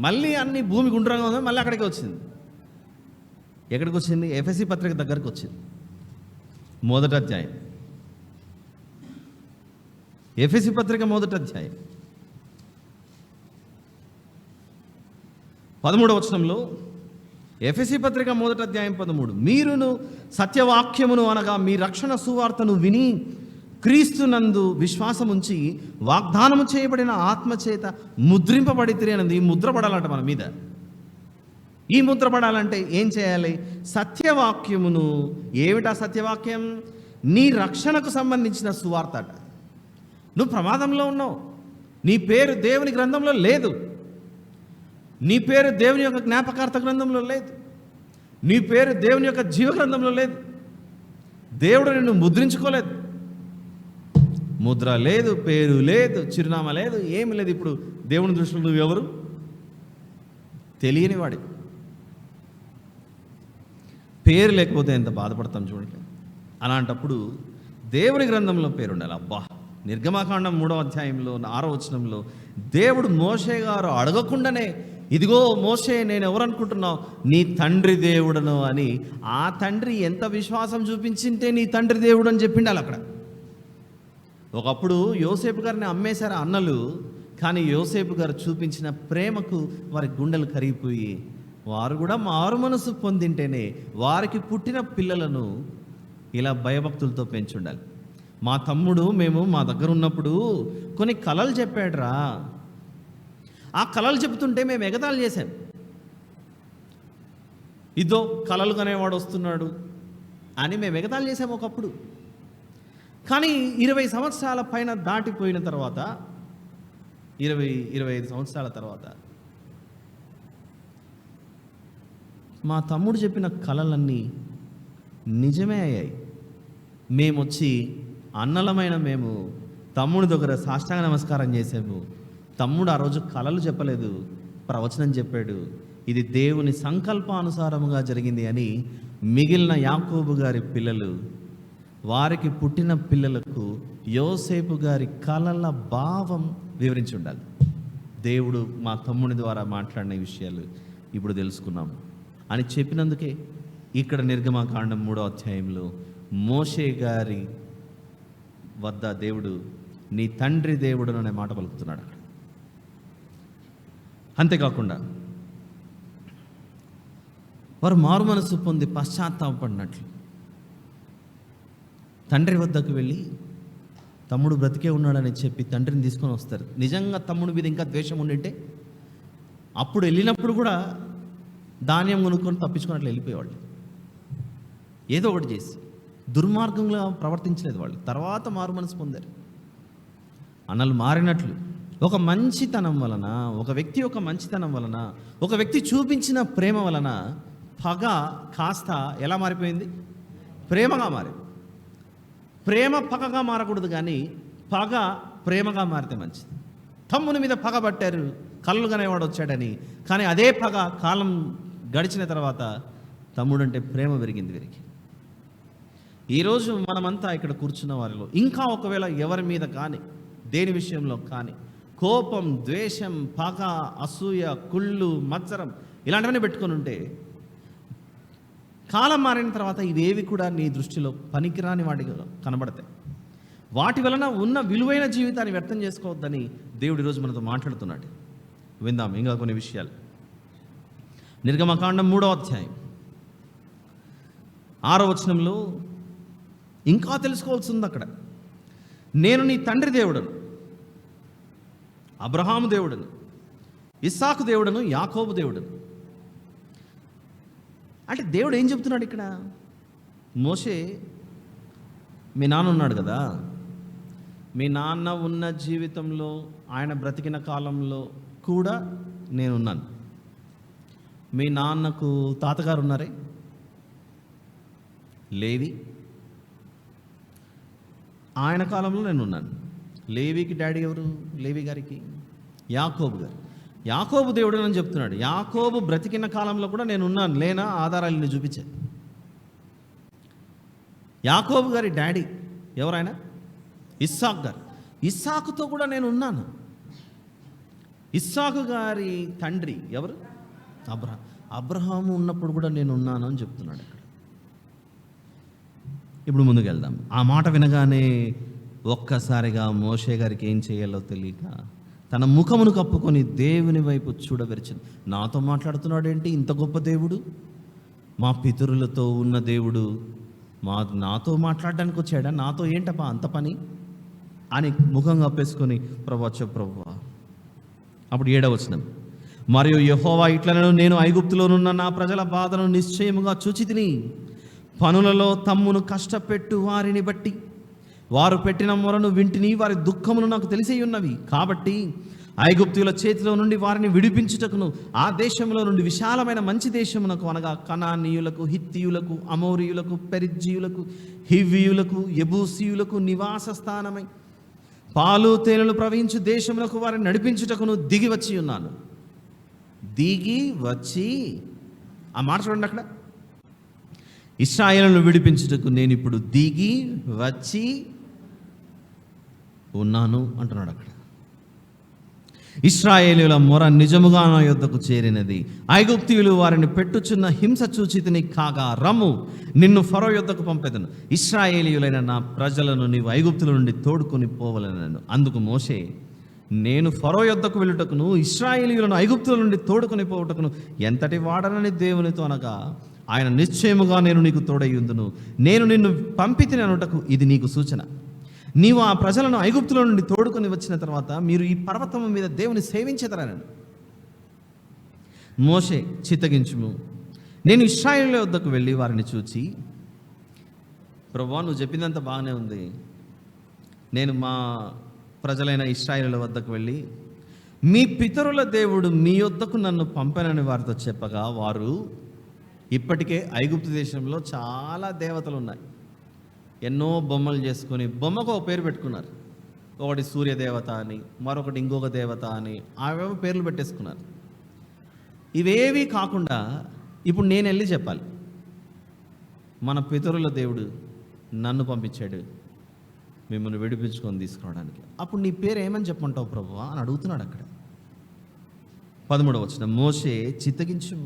మళ్ళీ అన్ని భూమి గుండ్రంగా ఉంది, మళ్ళీ అక్కడికి వచ్చింది. ఎక్కడికి వచ్చింది? ఎఫెసీ పత్రిక దగ్గరకు వచ్చింది. మొదటి అధ్యాయం, ఎఫెసీ పత్రిక మొదటి అధ్యాయం 13వ వచనంలో, ఎఫెసీ పత్రిక మొదటి అధ్యాయం 13, మీరును సత్యవాక్యమును అనగా మీ రక్షణ సువార్తను విని క్రీస్తునందు విశ్వాసముంచి వాగ్దానము చేయబడిన ఆత్మచేత ముద్రింపబడితిరి అన్నది. ఈ ముద్ర పడాలంట మన మీద. ఈ ముద్ర పడాలంటే ఏం చేయాలి? సత్యవాక్యమును. ఏమిటా సత్యవాక్యం? నీ రక్షణకు సంబంధించిన సువార్త అట. నువ్వు ప్రమాదంలో ఉన్నావు, నీ పేరు దేవుని గ్రంథంలో లేదు, నీ పేరు దేవుని యొక్క జ్ఞాపకార్థ గ్రంథంలో లేదు, నీ పేరు దేవుని యొక్క జీవ గ్రంథంలో లేదు, దేవుడు నిన్ను ముద్రించుకోలేదు, ముద్ర లేదు, పేరు లేదు, చిరునామా లేదు, ఏమి లేదు. ఇప్పుడు దేవుని దృష్టిలో నువ్వెవరు? తెలియని వాడి. పేరు లేకపోతే ఎంత బాధపడతాం చూడండి. అలాంటప్పుడు దేవుని గ్రంథంలో పేరు ఉండాలి. అబ్బా, నిర్గమకాండం 3వ అధ్యాయంలో 6వ వచనంలో దేవుడు మోషే గారు అడగకుండానే, ఇదిగో మోషే నేను ఎవరు అనుకుంటున్నావు? నీ తండ్రి దేవుడను అని. ఆ తండ్రి ఎంత విశ్వాసం చూపించింటే నీ తండ్రి దేవుడు అని చెప్పిండాలి అక్కడ. ఒకప్పుడు యోసేపు గారిని అమ్మేశారు అన్నలు, కానీ యోసేపు గారు చూపించిన ప్రేమకు వారి గుండెలు కరిగిపోయి వారు కూడా మారు మనసు పొందింటేనే వారికి పుట్టిన పిల్లలను ఇలా భయభక్తులతో పెంచుండాలి. మా తమ్ముడు మేము మా దగ్గర ఉన్నప్పుడు కొన్ని కలలు చెప్పాడురా, ఆ కలలు చెబుతుంటే మేము ఎగతాళి చేశాం. ఇదో కలలు కనేవాడు వస్తున్నాడు అని మేము ఎగతాళి చేసాము ఒకప్పుడు. కానీ 20 సంవత్సరాల పైన దాటిపోయిన తర్వాత, 25 సంవత్సరాల తర్వాత మా తమ్ముడు చెప్పిన కలలన్నీ నిజమే అయ్యాయి. మేమొచ్చి అన్నలమైన మేము తమ్ముడి దగ్గర సాష్టాంగ నమస్కారం చేసాము. తమ్ముడు ఆ రోజు కలలు చెప్పలేదు, ప్రవచనం చెప్పాడు. ఇది దేవుని సంకల్పానుసారముగా జరిగింది అని మిగిలిన యాకోబు గారి పిల్లలు, వారికి పుట్టిన పిల్లలకు యోసేపు గారి కలల భావం వివరించి ఉండాలి. దేవుడు మా తమ్ముని ద్వారా మాట్లాడిన విషయాలు ఇప్పుడు తెలుసుకున్నాము అని చెప్పినందుకే ఇక్కడ నిర్గమకాండం 3వ అధ్యాయంలో మోషే గారి వద్ద దేవుడు నీ తండ్రి దేవుడు అనే మాట పలుకుతున్నాడు అక్కడ. అంతేకాకుండా వారు మారు మనసు పొంది పశ్చాత్తాపడినట్లు తండ్రి వద్దకు వెళ్ళి తమ్ముడు బ్రతికే ఉన్నాడని చెప్పి తండ్రిని తీసుకొని వస్తారు. నిజంగా తమ్ముడి మీద ఇంకా ద్వేషం ఉండింటే అప్పుడు వెళ్ళినప్పుడు కూడా ధాన్యం కొనుక్కొని తప్పించుకున్నట్లు వెళ్ళిపోయేవాళ్ళు. ఏదో ఒకటి చేసి దుర్మార్గంగా ప్రవర్తించలేదు వాళ్ళు. తర్వాత మారు మనసు పొందారు. అన్నలు మారినట్లు ఒక మంచితనం వలన, ఒక వ్యక్తి యొక్క మంచితనం వలన, ఒక వ్యక్తి చూపించిన ప్రేమ వలన పగ కాస్త ఎలా మారిపోయింది? ప్రేమగా మారింది. ప్రేమ పగగా మారకూడదు, కానీ పగ ప్రేమగా మారితే మంచిది. తమ్ముని మీద పగ పట్టారు, కళ్ళు కనేవాడు వచ్చాడని, కానీ అదే పగ కాలం గడిచిన తర్వాత తమ్ముడంటే ప్రేమ పెరిగింది వీరికి. ఈరోజు మనమంతా ఇక్కడ కూర్చున్న వారిలో ఇంకా ఒకవేళ ఎవరి మీద కానీ దేని విషయంలో కానీ కోపం, ద్వేషం, పగ, అసూయ, కుళ్ళు, మత్సరం ఇలాంటివన్నీ పెట్టుకొని ఉంటే కాలం మారిన తర్వాత ఇవేవి కూడా నీ దృష్టిలో పనికిరాని వాటిగా కనబడతాయి. వాటి వలన ఉన్న విలువైన జీవితాన్ని వ్యర్థం చేసుకోవద్దని దేవుడు ఈరోజు మనతో మాట్లాడుతున్నాడు. విందాం ఇంకా కొన్ని విషయాలు. నిర్గమకాండం 3వ అధ్యాయం 6వ వచనంలో ఇంకా తెలుసుకోవాల్సి ఉంది అక్కడ. నేను నీ తండ్రి దేవుడను, అబ్రహాము దేవుడను, ఇస్సాకు దేవుడను, యాకోబు దేవుడను. అంటే దేవుడు ఏం చెప్తున్నాడు ఇక్కడ? మోషే, మీ నాన్న ఉన్నాడు కదా, మీ నాన్న ఉన్న జీవితంలో ఆయన బ్రతికిన కాలంలో కూడా నేనున్నాను. మీ నాన్నకు తాతగారు ఉన్నారే, లేవి. ఆయన కాలంలో నేను ఉన్నాను. లేవీకి డాడీ ఎవరు? లేవి గారికి యాకోబు గారు. యాకోబు దేవుడు అని చెప్తున్నాడు. యాకోబు బ్రతికిన కాలంలో కూడా నేను ఉన్నాను. లేనా? ఆధారాలను చూపించాను. యాకోబు గారి డాడీ ఎవరైనా? ఇస్సాకు గారు. ఇస్సాకుతో కూడా నేను ఉన్నాను. ఇస్సాకు గారి తండ్రి ఎవరు? అబ్రహాము ఉన్నప్పుడు కూడా నేను ఉన్నాను అని చెప్తున్నాడు అక్కడ. ఇప్పుడు ముందుకు వెళ్దాం. ఆ మాట వినగానే ఒక్కసారిగా మోషే గారికి ఏం చేయాలో తెలియక తన ముఖమును కప్పుకొని దేవుని వైపు చూడవెరిచింది. నాతో మాట్లాడుతున్నాడేంటి ఇంత గొప్ప దేవుడు? మా పితరులతో ఉన్న దేవుడు నాతో మాట్లాడడానికి వచ్చాడా? నాతో ఏంటప్పా అంత పని అని ముఖం కప్పేసుకొని ప్రభువా. అప్పుడు 7వ వచనం, మరియు యెహోవా ఇట్లనెను, నేను ఐగుప్తులోనున్న నా ప్రజల బాధను నిశ్చయముగా చూచితిని. పనులలో తమ్మును కష్టపెట్టు వారిని బట్టి వారు పెట్టిన మొరను వింటిని, వారి దుఃఖమును నాకు తెలిసి ఉన్నవి. కాబట్టి ఐగుప్తుల చేతిలో నుండి వారిని విడిపించుటకును ఆ దేశంలో నుండి విశాలమైన మంచి దేశమునకు, అనగా కనానీయులకు, హిత్తీయులకు, అమోరీయులకు, పెరిజ్జీయులకు, హివ్వీయులకు, యెబూసీయులకు నివాస స్థానమై పాలు తేనెలు ప్రవహించు దేశములకు వారిని నడిపించుటకును దిగి వచ్చి ఉన్నాను. దిగి వచ్చి, ఆ మాట చూడండి అక్కడ, ఇశ్రాయేలును విడిపించుటకు నేను ఇప్పుడు దిగి వచ్చి ఉన్నాను అంటున్నాడు అక్కడ. ఇశ్రాయేలీయుల మొర నిజముగా నా యొద్దకు చేరినది. ఐగుప్తీయులు వారిని పెట్టుచున్న హింస చూచితిని కాగా, రమ్ము నిన్ను ఫరో యొద్దకు పంపెదను. ఇశ్రాయేలీయులైన నా ప్రజలను నీవు ఐగుప్తుల నుండి తోడుకొని పోవలెనను. అందుకు మోషే, నేను ఫరో యొద్దకు వెళ్ళుటకును ఇశ్రాయేలీయులను ఐగుప్తుల నుండి తోడుకొని పోవుటకును ఎంతటి వాడనని దేవునితో అనగా, ఆయన నిశ్చయముగా నేను నీకు తోడయ్యుందును, నేను నిన్ను పంపితిని అనుటకు ఇది నీకు సూచన. నీవు ఆ ప్రజలను ఐగుప్తుల నుండి తోడుకొని వచ్చిన తర్వాత మీరు ఈ పర్వతం మీద దేవుని సేవించెదరనను. మోషే, చిత్తగించుము, నేను ఇశ్రాయేలు వద్దకు వెళ్ళి వారిని చూచి, ప్రభువా నువ్వు చెప్పిందంత బాగానే ఉంది, నేను మా ప్రజలైన ఇశ్రాయేలు వద్దకు వెళ్ళి మీ పితరుల దేవుడు మీ వద్దకు నన్ను పంపనని వారితో చెప్పగా, వారు ఇప్పటికే ఐగుప్తు దేశంలో చాలా దేవతలు ఉన్నాయి, ఎన్నో బొమ్మలు చేసుకొని బొమ్మకు ఒక పేరు పెట్టుకున్నారు. ఒకటి సూర్యదేవత అని, మరొకటి ఇంకొక దేవత అని, అవేవో పేర్లు పెట్టేసుకున్నారు. ఇవేవి కాకుండా ఇప్పుడు నేను వెళ్ళి చెప్పాలి, మన పితరుల దేవుడు నన్ను పంపించాడు మిమ్మల్ని విడిపించుకొని తీసుకురావడానికి. అప్పుడు నీ పేరు ఏమని చెప్పమంటావు ప్రభువా అని అడుగుతున్నాడు అక్కడ. 13వ వచనం, మోషే, చిత్తగించు,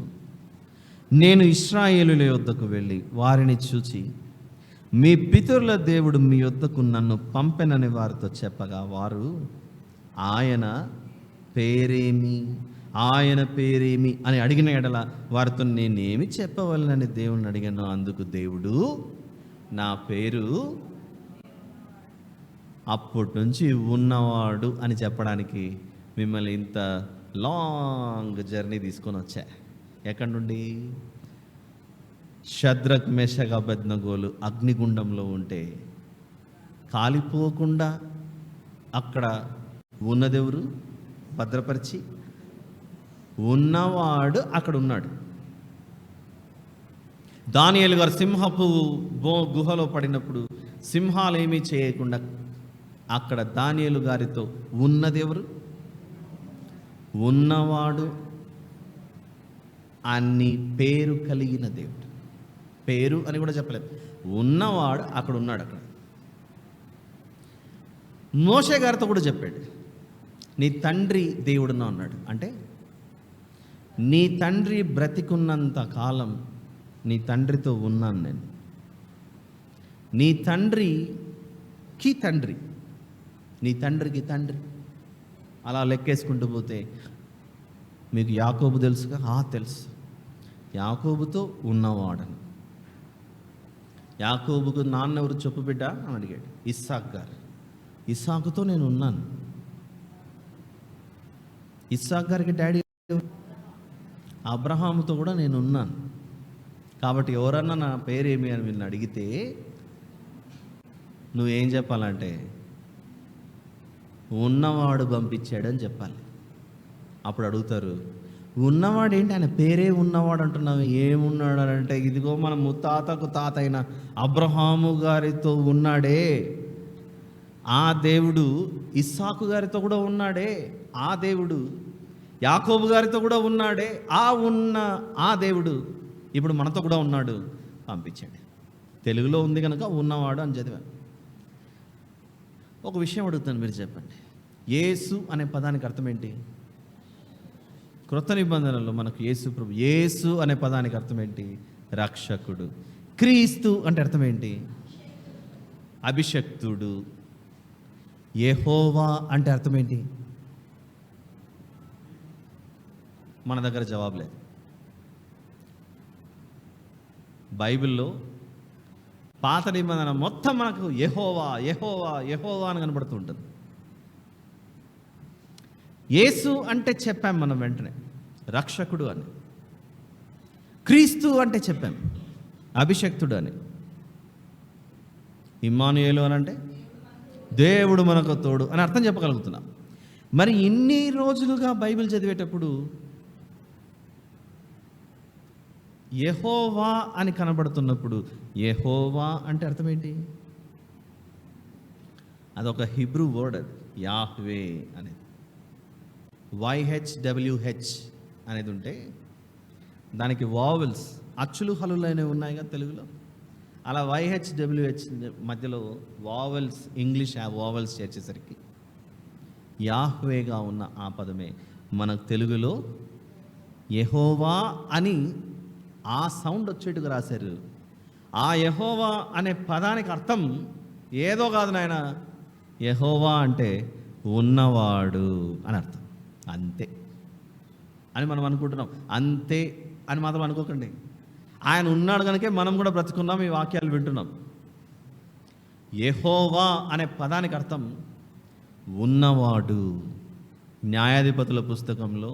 నేను ఇశ్రాయేలుల యొద్దకు వెళ్ళి వారిని చూచి మీ పితరుల దేవుడు మీ యొద్దకు నన్ను పంపెనని వారితో చెప్పగా, వారు ఆయన పేరేమి అని అడిగిన ఎడల వారితో నేనేమి చెప్పవలనని దేవుణ్ణి అడిగాను. అందుకు దేవుడు, నా పేరు అప్పటి నుంచి ఉన్నవాడు అని చెప్పడానికి మిమ్మల్ని ఇంత లాంగ్ జర్నీ తీసుకొని వచ్చా. ఎక్కడి నుండి? షద్రక్, మేషక్, అబేద్నెగోలు అగ్నిగుండంలో ఉంటే కాలిపోకుండా అక్కడ ఉన్నదెవరు? భద్రపరిచి ఉన్నవాడు అక్కడ ఉన్నాడు. దానియేలు గారు సింహపు గుహలో పడినప్పుడు సింహాలు ఏమీ చేయకుండా అక్కడ దానియేలు గారితో ఉన్నదెవరు? ఉన్నవాడు అన్ని పేరు కలిగిన దేవుడు. పేరు అని కూడా చెప్పలేదు, ఉన్నవాడు అక్కడ ఉన్నాడు. అక్కడ మోషే గారితో కూడా చెప్పాడు, నీ తండ్రి దేవుడున్నా ఉన్నాడు. అంటే నీ తండ్రి బ్రతికున్నంత కాలం నీ తండ్రితో ఉన్నాను నేను. నీ తండ్రికి తండ్రి, నీ తండ్రికి తండ్రి, అలా లెక్కేసుకుంటూ పోతే మీకు యాకోబు తెలుసుగా? తెలుసు. యాకోబుతో ఉన్నవాడని. యాకోబుకు నాన్న ఎవరు చెప్పు బిడ్డ అని అడిగాడు. ఇస్సాకు గారు. ఇస్సాకుతో నేను ఉన్నాను. ఇస్సాకు గారికి డాడీ అబ్రహాముతో కూడా నేను ఉన్నాను. కాబట్టి ఎవరన్నా నా పేరేమి అని నిన్ను అడిగితే నువ్వేం చెప్పాలంటే ఉన్నవాడు పంపించాడని చెప్పాలి. అప్పుడు అడుగుతారు, ఉన్నవాడు ఏంటి, ఆయన పేరే ఉన్నవాడు అంటున్నావు, ఏమున్నాడు అని అంటే, ఇదిగో మన ముత్తాతకు తాత అయిన అబ్రహాము గారితో ఉన్నాడే, ఆ దేవుడు ఇస్సాకు గారితో కూడా ఉన్నాడే, ఆ దేవుడు యాకోబు గారితో కూడా ఉన్నాడే, ఆ దేవుడు ఇప్పుడు మనతో కూడా ఉన్నాడు, పంపించాడు. తెలుగులో ఉంది కనుక ఉన్నవాడు అని చదివాను. ఒక విషయం అడుగుతాను, మీరు చెప్పండి. యేసు అనే పదానికి అర్థం ఏంటి? క్రొత్త నిబంధనలో మనకు యేసు ప్రభు, యేసు అనే పదానికి అర్థం ఏంటి? రక్షకుడు. క్రీస్తు అంటే అర్థం ఏంటి? అభిషక్తుడు. యెహోవా అంటే అర్థం ఏంటి? మన దగ్గర జవాబు లేదు. బైబిల్లో పాత నిబంధన మొత్తం మనకు యెహోవా యెహోవా యెహోవా అని కనబడుతూ ఉంటుంది. యేసు అంటే చెప్పాం మనం వెంటనే రక్షకుడు అని. క్రీస్తు అంటే చెప్పాం అభిషక్తుడు అని. ఇమ్మానుయేలు అని అంటే దేవుడు మనకు తోడు అని అర్థం చెప్పగలుగుతున్నాం. మరి ఇన్ని రోజులుగా బైబిల్ చదివేటప్పుడు యెహోవా అని కనబడుతున్నప్పుడు యెహోవా అంటే అర్థం ఏంటి? అదొక హిబ్రూ వర్డ్, అది యాహ్వే అనేది. YHWH అనేది ఉంటే దానికి వావెల్స్, అచ్చులు హల్లులు అనేవి ఉన్నాయి కదా తెలుగులో. అలా YHWH మధ్యలో వావెల్స్, ఇంగ్లీష్ వావెల్స్ చేర్చేసరికి యాహ్వేగా ఉన్న ఆ పదమే మనకు తెలుగులో యెహోవా అని ఆ సౌండ్ వచ్చేట్టుగా రాశారు. ఆ యెహోవా అనే పదానికి అర్థం ఏదో కాదు నాయన, యెహోవా అంటే ఉన్నవాడు అని అర్థం. అంతే అని మనం అనుకుంటున్నాం. అంతే అని మాత్రం అనుకోకండి. ఆయన ఉన్నాడు కనుకే మనం కూడా బ్రతుకున్నాం, ఈ వాక్యాలు వింటున్నాం. యెహోవా అనే పదానికి అర్థం ఉన్నవాడు. న్యాయాధిపతుల పుస్తకంలో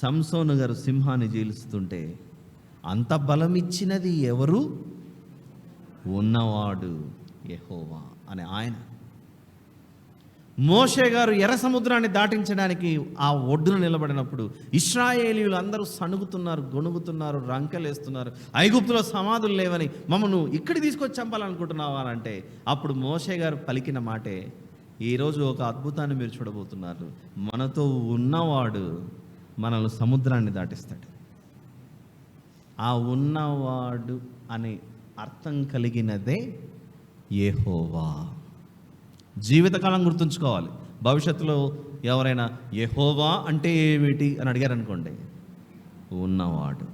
సంసోను గారు సింహాన్ని జీలుస్తుంటే అంత బలం ఇచ్చినది ఎవరు? ఉన్నవాడు యెహోవా అనే ఆయన. మోషే గారు ఎర్ర సముద్రాన్ని దాటించడానికి ఆ ఒడ్డున నిలబడినప్పుడు ఇశ్రాయేలీయులు అందరూ సణుగుతున్నారు, గొణుగుతున్నారు, రంకెలేస్తున్నారు. ఐగుప్తులో సమాధులు లేవని మమ్మను ఇక్కడికి తీసుకొచ్చి చంపాలనుకుంటున్నావా అని అంటే అప్పుడు మోషే గారు పలికిన మాటే ఈరోజు ఒక అద్భుతాన్ని మీరు చూడబోతున్నారు. మనతో ఉన్నవాడు మనల్ని సముద్రాన్ని దాటిస్తాడు. ఆ ఉన్నవాడు అనే అర్థం కలిగినదే యెహోవా. జీవితకాలం గుర్తుంచుకోవాలి. భవిష్యత్తులో ఎవరైనా యెహోవా అంటే ఏమిటి అని అడిగారనుకోండి, ఉన్నవాడు.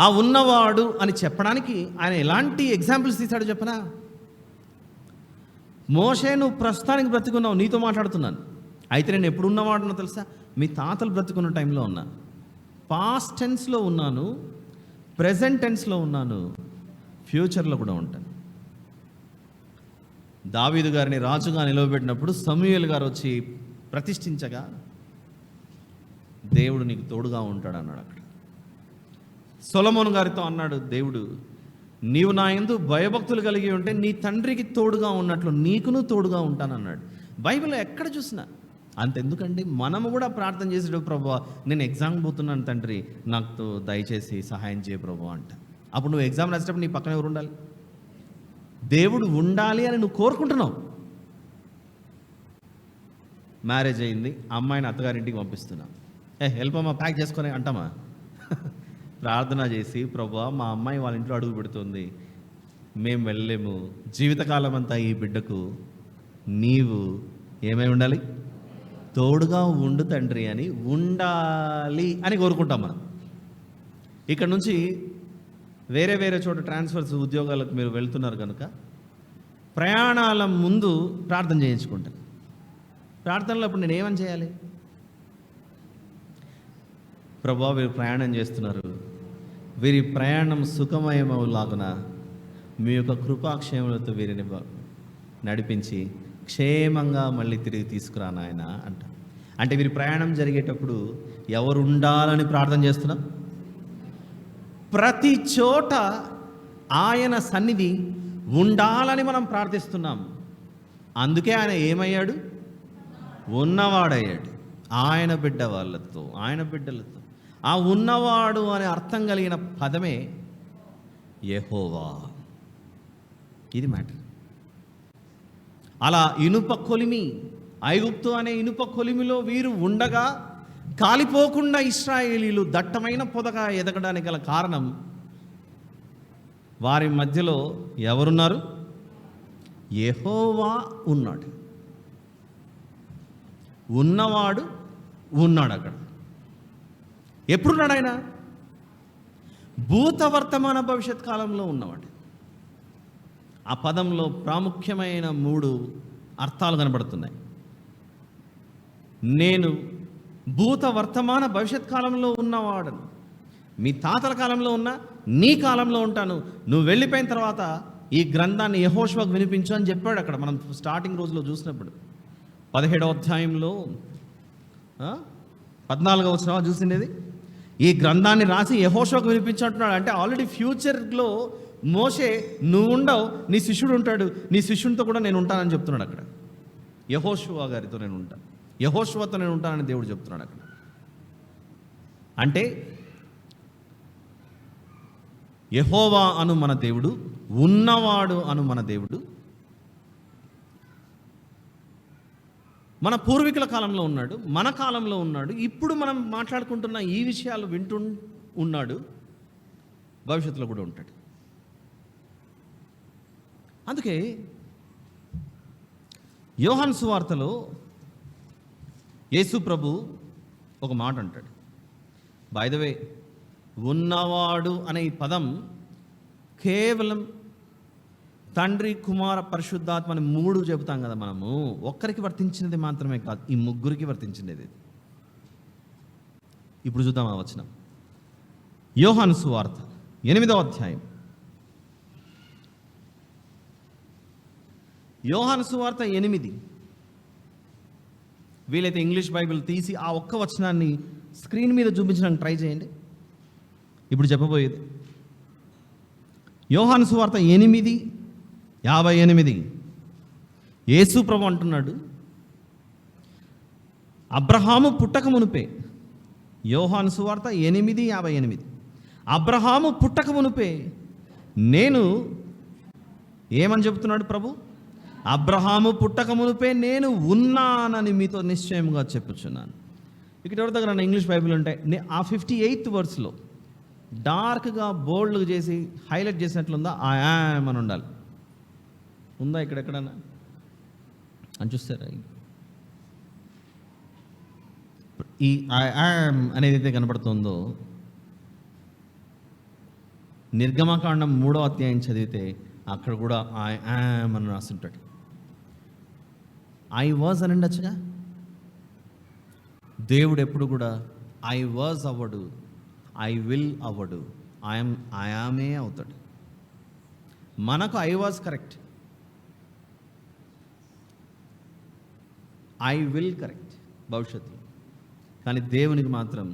ఆ ఉన్నవాడు అని చెప్పడానికి ఆయన ఎలాంటి ఎగ్జాంపుల్స్ తీశాడో చెప్పనా? మోషే, నువ్వు ప్రస్తుతానికి బ్రతుకున్నావు, నీతో మాట్లాడుతున్నాను. అయితే నేను ఎప్పుడు ఉన్నవాడునో తెలుసా? మీ తాతలు బ్రతుకున్న టైంలో ఉన్నా, పాస్ట్ టెన్స్లో ఉన్నాను, ప్రెజెంట్ టెన్స్లో ఉన్నాను, ఫ్యూచర్లో కూడా ఉంటాను. దావీదు గారిని రాజుగా నిలవబెట్టినప్పుడు సమూయేలు గారు వచ్చి ప్రతిష్ఠించగా దేవుడు నీకు తోడుగా ఉంటాడు అన్నాడు. అక్కడ సొలొమోను గారితో అన్నాడు దేవుడు, నీవు నా యందు భయభక్తులు కలిగి ఉంటే నీ తండ్రికి తోడుగా ఉన్నట్లు నీకును తోడుగా ఉంటానన్నాడు. బైబిల్లో ఎక్కడ చూసినా అంతెందుకండి, మనము కూడా ప్రార్థన చేసేటప్పుడు ప్రభువా నేను ఎగ్జామ్ పోతున్నాను తండ్రి, నాకు దయచేసి సహాయం చేయ ప్రభువా అంట. అప్పుడు నువ్వు ఎగ్జామ్ రాసేటప్పుడు నీ పక్కన ఎవరు ఉండాలి? దేవుడు ఉండాలి అని నువ్వు కోరుకుంటున్నావు. మ్యారేజ్ అయింది, అమ్మాయిని అత్తగారింటికి పంపిస్తున్నావు. హెల్ప్ అమ్మా, ప్యాక్ చేసుకొని అంటామా? ప్రార్థన చేసి ప్రభువా మా అమ్మాయి వాళ్ళ ఇంట్లో అడుగు పెడుతుంది, మేము వెళ్ళలేము, జీవితకాలం అంతా ఈ బిడ్డకు నీవు ఏమై ఉండాలి? తోడుగా ఉండు తండ్రి అని ఉండాలి అని కోరుకుంటాం మనం. ఇక్కడ నుంచి వేరే వేరే చోట ట్రాన్స్ఫర్స్, ఉద్యోగాలకు మీరు వెళ్తున్నారు కనుక ప్రయాణాల ముందు ప్రార్థన చేయించుకుంటాను. ప్రార్థనలో అప్పుడు నేను ఏమని చేయాలి? ప్రభువా వీరు ప్రయాణం చేస్తున్నారు, వీరి ప్రయాణం సుఖమయమవులాగున మీ యొక్క కృపాక్షేమలతో వీరిని నడిపించి క్షేమంగా మళ్ళీ తిరిగి తీసుకురా నాయన అంట. అంటే వీరి ప్రయాణం జరిగేటప్పుడు ఎవరు ఉండాలని ప్రార్థన చేస్తున్నాం? ప్రతి చోట ఆయన సన్నిధి ఉండాలని మనం ప్రార్థిస్తున్నాం. అందుకే ఆయన ఏమయ్యాడు? ఉన్నవాడయ్యాడు. ఆయన బిడ్డ వాళ్ళతో, ఆయన బిడ్డలతో. ఆ ఉన్నవాడు అనే అర్థం కలిగిన పదమే యెహోవా. ఇది మ్యాటర్. అలా ఇనుప కొలిమి, ఐగుప్తు అనే ఇనుప కొలిమిలో వీరు ఉండగా కాలిపోకుండా ఇశ్రాయేలీలు దట్టమైన పొదగా ఎదగడానికి గల కారణం, వారి మధ్యలో ఎవరున్నారు? యెహోవా ఉన్నాడు. ఉన్నవాడు ఉన్నాడు. అక్కడ ఎప్పుడున్నాడు ఆయన? భూత వర్తమాన భవిష్యత్ కాలంలో ఉన్నవాడు. ఆ పదంలో ప్రాముఖ్యమైన 3 అర్థాలు కనబడుతున్నాయి. నేను భూత వర్తమాన భవిష్యత్ కాలంలో ఉన్నవాడను. మీ తాతల కాలంలో ఉన్నా, నీ కాలంలో ఉంటాను. నువ్వు వెళ్ళిపోయిన తర్వాత ఈ గ్రంథాన్ని యెహోషువకు వినిపించు అని చెప్పాడు. అక్కడ మనం స్టార్టింగ్ రోజులో చూసినప్పుడు 17వ అధ్యాయంలో 14వ వచనం చూసిండేది, ఈ గ్రంథాన్ని రాసి యెహోషువకు వినిపించంటున్నాడు. అంటే ఆల్రెడీ ఫ్యూచర్లో మోషే నువ్వు ఉండవు, నీ శిష్యుడు ఉంటాడు, నీ శిష్యునితో కూడా నేను ఉంటానని చెప్తున్నాడు. అక్కడ యెహోషువ గారితో నేను ఉంటాను, యెహోషువతో నేను ఉంటానని దేవుడు చెప్తున్నాడు అక్కడ. అంటే యెహోవా అను మన దేవుడు, ఉన్నవాడు అను మన దేవుడు మన పూర్వీకుల కాలంలో ఉన్నాడు, మన కాలంలో ఉన్నాడు, ఇప్పుడు మనం మాట్లాడుకుంటున్న ఈ విషయాలు వింటూ ఉన్నాడు, భవిష్యత్తులో కూడా ఉంటాడు. అందుకే యోహాను సువార్తలో యేసు ప్రభు ఒక మాట అంటాడు. బై ద వే, ఉన్నవాడు అనే ఈ పదం కేవలం తండ్రి, కుమార, పరిశుద్ధాత్మ అని 3 చెబుతాం కదా మనము. ఒక్కరికి వర్తించినది మాత్రమే కాదు, ఈ 3కి వర్తించినది. ఇప్పుడు చూద్దాం ఆ వచనం. యోహాను సువార్త 8వ అధ్యాయం. యోహాను సువార్త 8. వీలైతే ఇంగ్లీష్ బైబిల్ తీసి ఆ ఒక్క వచనాన్ని స్క్రీన్ మీద చూపించడానికి ట్రై చేయండి. ఇప్పుడు చెప్పబోయేది యోహాను సువార్త 8:58. యేసు ప్రభు అంటున్నాడు, అబ్రహాము పుట్టక మునుపే. యోహాను సువార్త 8:58. అబ్రహాము పుట్టక మునుపే నేను, ఏమని చెబుతున్నాడు ప్రభు? అబ్రహాము పుట్టక మునుపే నేను ఉన్నానని మీతో నిశ్చయంగా చెప్పుచున్నాను. ఇక్కడ ఎవరి దగ్గర ఇంగ్లీష్ బైబిల్ ఉంటాయి, ఆ 58th వర్స్లో డార్క్గా బోల్డ్గా చేసి హైలైట్ చేసినట్లుందా? ఐ యామ్ అని ఉండాలి. ఉందా ఇక్కడెక్కడన్నా అని చూస్తారా? ఈ ఐ యామ్ అనేది అయితే కనబడుతుందో, నిర్గమకాండం 3వ అధ్యాయం చదివితే అక్కడ కూడా ఐ యామ్ అని రాస్తుంటాడు. ఐ వాజ్ అని ఉండొచ్చుగా. దేవుడు ఎప్పుడు కూడా ఐ వాజ్ అవ్వడు, ఐ విల్ అవ్వడు, ఐ యామే అవుతాడు. మనకు I was correct, I will correct భవిష్యత్తులో. కానీ దేవునికి మాత్రం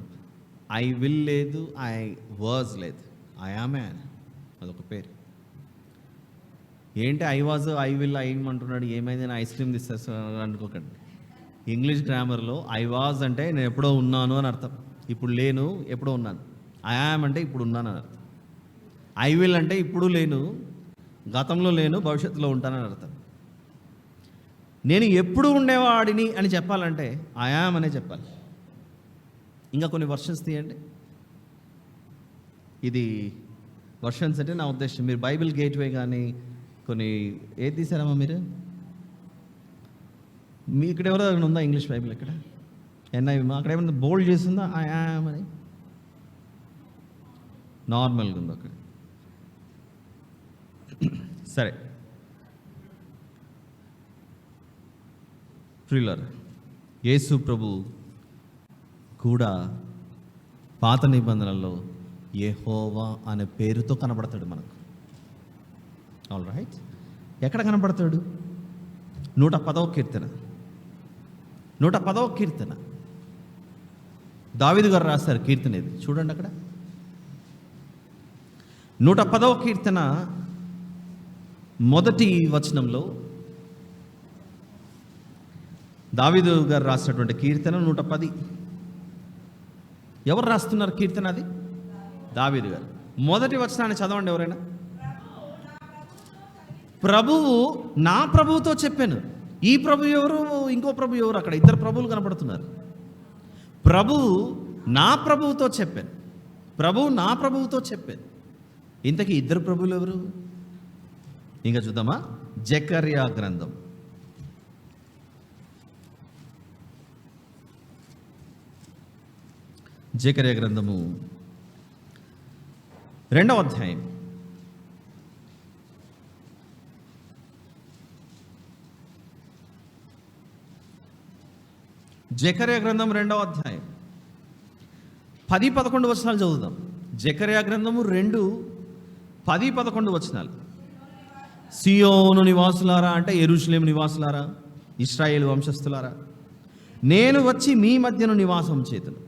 ఐ విల్ లేదు, ఐ వాజ్ లేదు, ఐ యామే అని అదొక పేరు. ఏంటి I was I will I అంటున్నాడు, ఏమైంది ఐస్ క్రీమ్ తీసేస్తాను అనుకోకండి. ఇంగ్లీష్ గ్రామర్లో ఐ వాజ్ అంటే నేను ఎప్పుడో ఉన్నాను అని అర్థం, ఇప్పుడు లేను, ఎప్పుడో ఉన్నాను. ఐ యామ్ అంటే ఇప్పుడు ఉన్నాను అని అర్థం. ఐ విల్ అంటే ఇప్పుడు లేను, గతంలో లేను, భవిష్యత్తులో ఉంటానని అర్థం. నేను ఎప్పుడు ఉండేవాడిని అని చెప్పాలంటే ఐ యామ్ అనే చెప్పాలి. ఇంకా కొన్ని వర్షన్స్ తీయండి. ఇది వర్షన్స్ అంటే నా ఉద్దేశం, మీరు బైబిల్ గేట్వే కానీ కొన్ని ఏది తీసారమ్మా మీరు? మీ ఇక్కడ ఎవరో ఉందా ఇంగ్లీష్ బైబిల్? ఇక్కడ ఎన్ఐవి అక్కడ ఏమన్నా బోల్డ్ చేస్తుందా ఐ యామ్ అని? నార్మల్గా ఉంది అక్కడ. సరే, ప్రియులారా, యేసు ప్రభు కూడా పాత నిబంధనల్లో యెహోవా అనే పేరుతో కనబడతాడు మనకు. ఆల్ రైట్, ఎక్కడ కనబడతాడు? 110వ కీర్తన. 110వ కీర్తన దావీదు గారు రాశారు కీర్తన. ఇది చూడండి అక్కడ 110వ కీర్తన మొదటి వచనంలో దావీదు గారు రాసినటువంటి కీర్తన 110. ఎవరు రాస్తున్నారు కీర్తన? అది దావీదు గారు. మొదటి వచనాన్ని చదవండి ఎవరైనా. ప్రభువు నా ప్రభువుతో చెప్పాను. ఈ ప్రభు ఎవరు, ఇంకో ప్రభు ఎవరు? అక్కడ ఇద్దరు ప్రభువులు కనపడుతున్నారు. ప్రభువు నా ప్రభువుతో చెప్పాను, ప్రభువు నా ప్రభువుతో చెప్పాను. ఇంతకీ ఇద్దరు ప్రభువులు ఎవరు? ఇంకా చూద్దామా? జకర్యా గ్రంథం, జకర్యా గ్రంథము 2వ అధ్యాయం. జకర్యా గ్రంథం 2వ అధ్యాయం 10-11 వచనాలు చదువుదాం. జకర్యా గ్రంథము 2:10-11 వచనాలు. సియోను నివాసులారా, అంటే యెరూషలేము నివాసులారా, ఇశ్రాయేలు వంశస్థులారా, నేను వచ్చి మీ మధ్యను నివాసం చేతును.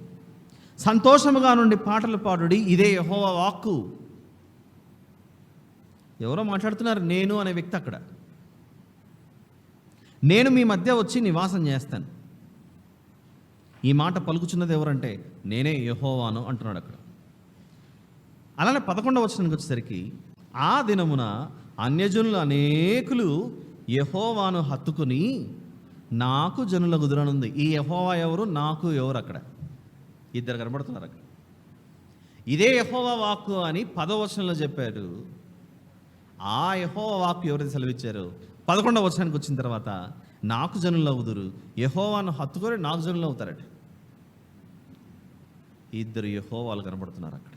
సంతోషముగా నుండి పాటలు పాడుడి, ఇదే యెహోవా వాక్కు. ఎవరో మాట్లాడుతున్నారు, నేను అనే వ్యక్తి అక్కడ. నేను మీ మధ్య వచ్చి నివాసం చేస్తాను. ఈ మాట పలుకుచున్నది ఎవరంటే నేనే యెహోవాను అంటున్నాడు అక్కడ. అలానే 11వ వచనానికి వచ్చేసరికి, ఆ దినమున అన్యజనులు అనేకులు యెహోవాను హత్తుకుని నాకు జనుల గుదురనుంది. ఈ యెహోవా ఎవరు, నాకు ఎవరు? అక్కడ ఇద్దరు కనబడుతున్నారు అక్కడ. ఇదే యెహోవా వాక్కు అని 10వ వచనంలో చెప్పారు. ఆ యెహోవా వాక్కు ఎవరైతే సెలవిచ్చారో 11వ వచనానికి వచ్చిన తర్వాత నాకు జనులు అవుదురు, యెహోవాను హత్తుకొని నాకు జనులు అవుతారట. ఇద్దరు యెహోవాలు కనబడుతున్నారు అక్కడ.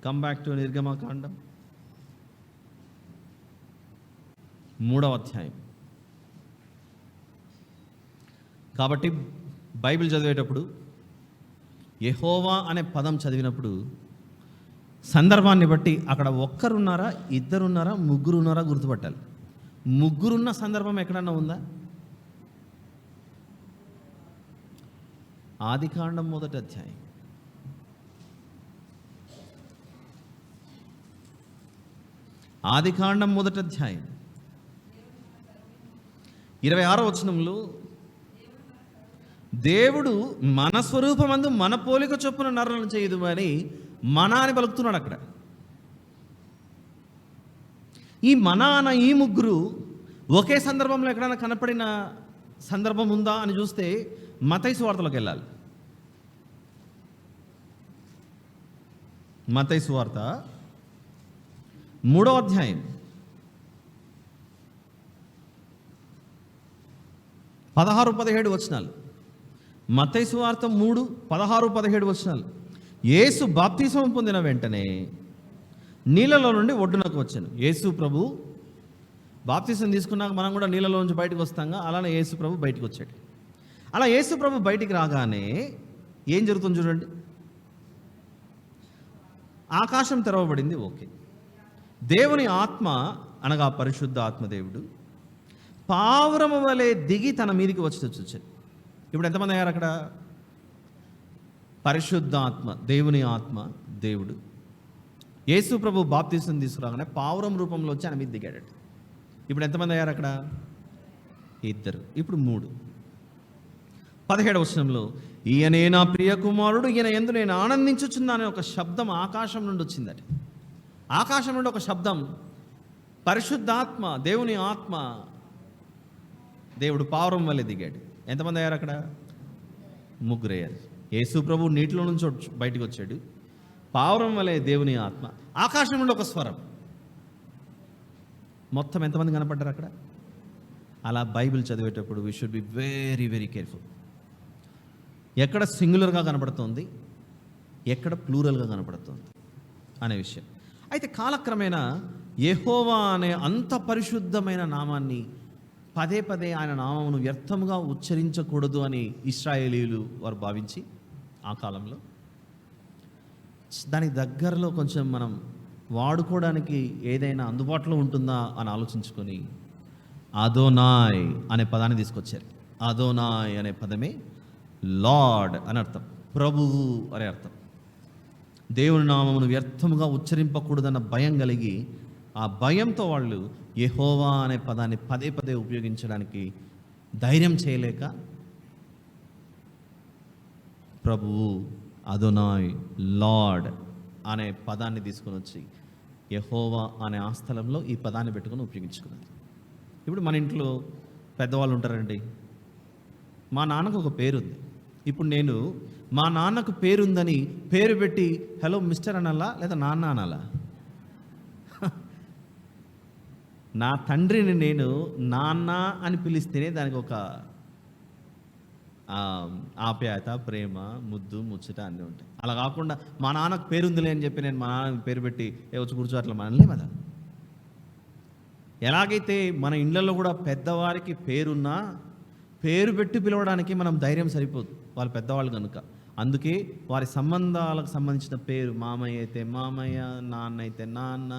కమ్ బ్యాక్ టు నిర్గమకాండం 3వ అధ్యాయం. కాబట్టి బైబిల్ చదివేటప్పుడు యెహోవా అనే పదం చదివినప్పుడు సందర్భాన్ని బట్టి అక్కడ ఒక్కరున్నారా, ఇద్దరున్నారా, ముగ్గురున్నారా గుర్తుపట్టాలి. ముగ్గురున్న సందర్భం ఎక్కడన్నా ఉందా? ఆదికాండం 1వ అధ్యాయం. ఆదికాండం 1వ అధ్యాయం 26వ వచనంలో, దేవుడు మన స్వరూపమందు మన పోలిక చొప్పున నరులను చేయదు అని మన అని పలుకుతున్నాడు అక్కడ. ఈ మన అన్న ఈ ముగ్గురు ఒకే సందర్భంలో ఎక్కడైనా కనపడిన సందర్భం ఉందా అని చూస్తే మత్తయి సువార్తలోకి వెళ్ళాలి. మత్తయి సువార్త 3వ అధ్యాయం 16-17 వచనాలు. మత్తయి సువార్త 3:16-17 వచనాలు. యేసు బాప్తిసం పొందిన వెంటనే నీళ్ళలో నుండి ఒడ్డునకు వచ్చాను. యేసు ప్రభు బాప్తిసం తీసుకున్నాక మనం కూడా నీళ్ళలో నుంచి బయటకు వస్తాంగా, అలానే యేసు ప్రభు బయటకు వచ్చాడు. అలా యేసు ప్రభు బయటికి రాగానే ఏం జరుగుతుంది చూడండి. ఆకాశం తెరవబడింది. ఓకే. దేవుని ఆత్మ అనగా పరిశుద్ధ ఆత్మదేవుడు పావురము వలె దిగి తన మీదికి వచ్చి చూచాడు. ఇప్పుడు ఎంతమంది అయ్యారు అక్కడ? పరిశుద్ధాత్మ, దేవుని ఆత్మ, దేవుడు. యేసు ప్రభు బాప్తిసం తీసుకురాగానే పావురం రూపంలో వచ్చి ఆయన మీద దిగాడు. ఇప్పుడు ఎంతమంది అయ్యారు అక్కడ? ఇద్దరు. ఇప్పుడు 3. 17వ వచనంలో, ఈయనే నా ప్రియ కుమారుడు, ఈయన యందు నేను ఆనందించుచున్నాను అనే ఒక శబ్దం ఆకాశం నుండి వచ్చిందట. ఆకాశం నుండి ఒక శబ్దం, పరిశుద్ధాత్మ, దేవుని ఆత్మ, దేవుడు పావురం వల్లే దిగాడు. ఎంతమంది అయ్యారు అక్కడ? 3 అయ్యారు. యేసు ప్రభు నీటిలో నుంచి బయటకు వచ్చాడు. పావురం వలె దేవుని ఆత్మ, ఆకాశం నుండి ఒక స్వరం. మొత్తం ఎంతమంది కనపడ్డారు అక్కడ? అలా బైబిల్ చదివేటప్పుడు we should be very very careful. ఎక్కడ సింగులర్గా కనపడుతోంది, ఎక్కడ ప్లూరల్గా కనపడుతోంది అనే విషయం. అయితే కాలక్రమేణా యెహోవా అనే అంత పరిశుద్ధమైన నామాన్ని పదే పదే ఆయన నామమును వ్యర్థముగా ఉచ్చరించకూడదు అని ఇశ్రాయేలీయులు వారు భావించి ఆ కాలంలో దానికి దగ్గరలో కొంచెం మనం వాడుకోవడానికి ఏదైనా అందుబాటులో ఉంటుందా అని ఆలోచించుకొని అదోనాయ్ అనే పదాన్ని తీసుకొచ్చారు. అదోనాయ్ అనే పదమే లార్డ్ అని అర్థం, ప్రభువు అనే అర్థం. దేవుని నామమును వ్యర్థముగా ఉచ్చరింపకూడదన్న భయం కలిగి ఆ భయంతో వాళ్ళు యెహోవా అనే పదాన్ని పదే పదే ఉపయోగించడానికి ధైర్యం చేయలేక ప్రభువు, అదోనాయ్, లార్డ్ అనే పదాన్ని తీసుకొని వచ్చి యెహోవా అనే ఆ స్థలంలో ఈ పదాన్ని పెట్టుకొని ఉపయోగించుకున్నది. ఇప్పుడు మన ఇంట్లో పెద్దవాళ్ళు ఉంటారండి, మా నాన్నకు ఒక పేరుంది. ఇప్పుడు నేను మా నాన్నకు పేరుందని పేరు పెట్టి హలో మిస్టర్ అనాలా లేదా నాన్న అనాలా? నా తండ్రిని నేను నాన్న అని పిలిస్తేనే దానికి ఒక ఆప్యాయత, ప్రేమ, ముద్దు, ముచ్చట అన్నీ ఉంటాయి. అలా కాకుండా మా నాన్నకు పేరుందిలే అని చెప్పి నేను మా నాన్నకు పేరు పెట్టి వచ్చి కూర్చో అట్లా మనలే కదా. ఎలాగైతే మన ఇళ్ళల్లో కూడా పెద్దవారికి పేరున్నా పేరు పెట్టి పిలవడానికి మనం ధైర్యం సరిపోదు, వాళ్ళు పెద్దవాళ్ళు కనుక. అందుకే వారి సంబంధాలకు సంబంధించిన పేరు, మామయ్య అయితే మామయ్య, నాన్న అయితే నాన్న,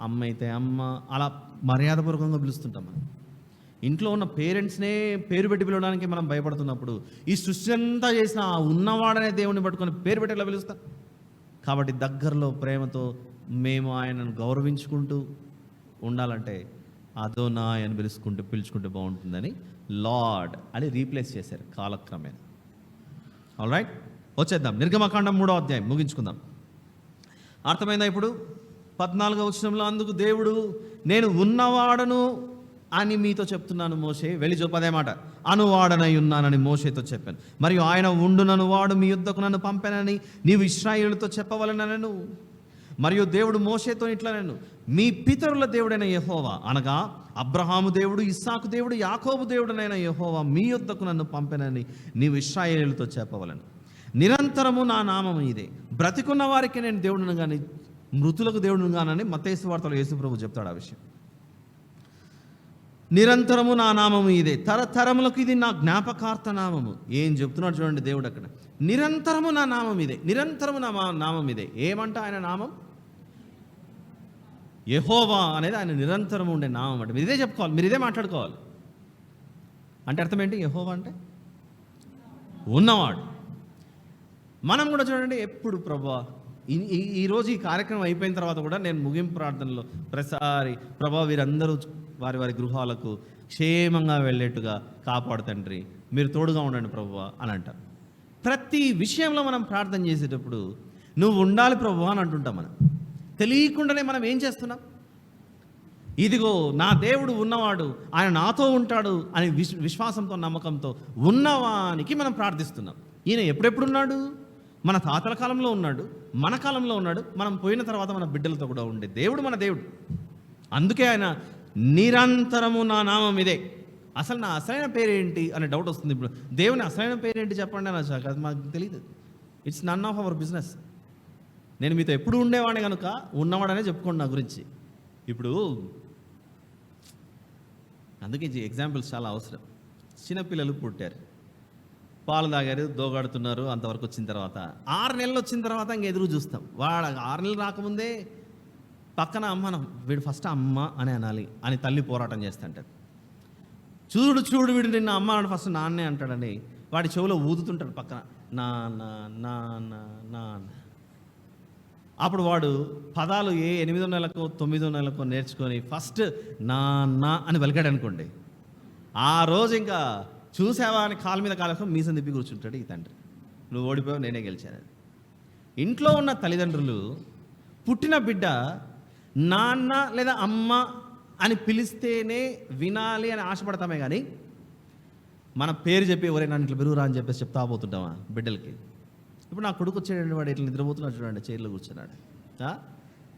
అమ్మ అయితే అమ్మ, అలా మర్యాదపూర్వకంగా పిలుస్తుంటాం మనం. ఇంట్లో ఉన్న పేరెంట్స్నే పేరు పెట్టి పిలవడానికి మనం భయపడుతున్నప్పుడు ఈ సృష్టి అంతా చేసిన ఆ ఉన్నవాడనే దేవుడిని పట్టుకొని పేరు పెట్టి ఎలా పిలుస్తాం? కాబట్టి దగ్గరలో ప్రేమతో మేము ఆయనను గౌరవించుకుంటూ ఉండాలంటే అదోనాయ్ అని పిలుచుకుంటే బాగుంటుందని లార్డ్ అని రీప్లేస్ చేశారు కాలక్రమేణా. ఆల్రైట్, వచ్చేద్దాం నిర్గమకాండం 3వ అధ్యాయం ముగించుకుందాం. అర్థమైందా? ఇప్పుడు 14వ వచనంలో అందుకు దేవుడు నేను ఉన్నవాడను అని మీతో చెప్తున్నాను మోషే, వెళ్ళి చెప్పదే మాట, అనువాడనై ఉన్నానని మోషేతో చెప్పాను. మరియు ఆయన ఉండునను వాడు మీ యుద్ధకు నన్ను పంపానని నీవు ఇశ్రాయేలుతో చెప్పవలనను. మరియు దేవుడు మోషేతో ఇట్లా నేను మీ పితరుల దేవుడైన యెహోవా అనగా అబ్రహాము దేవుడు, ఇస్సాకు దేవుడు, యాకోబు దేవుడనైన యెహోవా మీ యుద్ధకు నన్ను పంపెనని నీవు ఇశ్రాయేలుతో చెప్పవలను. నిరంతరము నా నామము ఇదే. బ్రతికున్న వారికి నేను దేవుడును కానీ మృతులకు దేవుడును కానని మత్తయి సువార్తలో యేసు ప్రభు చెప్తాడు ఆ విషయం. నిరంతరము నా నామము ఇదే, తరతరములకు ఇది నా జ్ఞాపకార్థ నామము. ఏం చెప్తున్నాడు చూడండి దేవుడు అక్కడ. నిరంతరము నా నామం ఇదే, నిరంతరము నా నామం ఇదే. ఏమంట ఆయన నామం? యెహోవా అనేది ఆయన నిరంతరం ఉండే నామం అంటే. మీరు ఇదే చెప్పుకోవాలి, మీరు ఇదే మాట్లాడుకోవాలి. అంటే అర్థం ఏంటి? యెహోవా అంటే ఉన్నవాడు. మనం కూడా చూడండి ఎప్పుడు ప్రభా, ఈరోజు ఈ కార్యక్రమం అయిపోయిన తర్వాత కూడా నేను ముగింపు ప్రార్థనలో ప్రతిసారి ప్రభా వీరందరూ వారి వారి గృహాలకు క్షేమంగా వెళ్ళేట్టుగా కాపాడు తండ్రి, మీరు తోడుగా ఉండండి ప్రభువా అని అంటారు. ప్రతి విషయంలో మనం ప్రార్థన చేసేటప్పుడు నువ్వు ఉండాలి ప్రభువా అని అంటుంటాం. మనం తెలియకుండానే మనం ఏం చేస్తున్నాం? ఇదిగో నా దేవుడు ఉన్నవాడు, ఆయన నాతో ఉంటాడు అని విశ్వాసంతో నమ్మకంతో ఉన్నవానికి మనం ప్రార్థిస్తున్నాం. ఈయన ఎప్పుడెప్పుడున్నాడు? మన తాతల కాలంలో ఉన్నాడు, మన కాలంలో ఉన్నాడు, మనం పోయిన తర్వాత మన బిడ్డలతో కూడా ఉండే దేవుడు మన దేవుడు. అందుకే ఆయన నిరంతరము నా నామం ఇదే. అసలు నా అసలైన పేరేంటి అనే డౌట్ వస్తుంది. ఇప్పుడు దేవుని అసలైన పేరేంటి చెప్పండి అని వచ్చాక అది మాకు తెలియదు. It's none of our business. నేను మీతో ఎప్పుడు ఉండేవాడిని కనుక ఉన్నవాడనే చెప్పుకోండి నా గురించి. ఇప్పుడు అందుకే ఎగ్జాంపుల్స్ చాలా అవసరం. చిన్నపిల్లలు పుట్టారు, పాలు తాగారు, దోగాడుతున్నారు, అంతవరకు వచ్చిన తర్వాత 6 నెలలు వచ్చిన తర్వాత ఇంక ఎదురు చూస్తాం. వాడు 6 నెలలు రాకముందే పక్కన అమ్మ, వీడు ఫస్ట్ అమ్మ అని అనాలి అని తల్లి పోరాటం చేస్తుంటాడు. చూడు వీడు నిన్న అమ్మ అని ఫస్ట్ నాన్నే అంటాడని వాడి చెవిలో ఊదుతుంటాడు పక్కన, నాన్న నాన్న నాన్న. అప్పుడు వాడు పదాలు 8వ నెలకో 9వ నెలకో నేర్చుకొని ఫస్ట్ నాన్న అని పలికాడు అనుకోండి, ఆ రోజు ఇంకా చూసావా అని కాలు మీద కాలేసుకొని మీసం తిప్పి కూర్చుంటాడు ఈ తండ్రి. నువ్వు ఓడిపోయావు, నేనే గెలిచాను. ఇంట్లో ఉన్న తల్లిదండ్రులు పుట్టిన బిడ్డ నాన్న లేదా అమ్మ అని పిలిస్తేనే వినాలి అని ఆశపడతామే కానీ మన పేరు చెప్పి ఎవరైనా నన్ను ఇట్లా పెరుగురా అని చెప్పేసి చెప్తా పోతుంటామా బిడ్డలకి? ఇప్పుడు నా కొడుకు వచ్చాడండి, వాడు ఇట్లా నిద్రపోతున్నాడు చూడండి, చైర్లో కూర్చున్నాడు.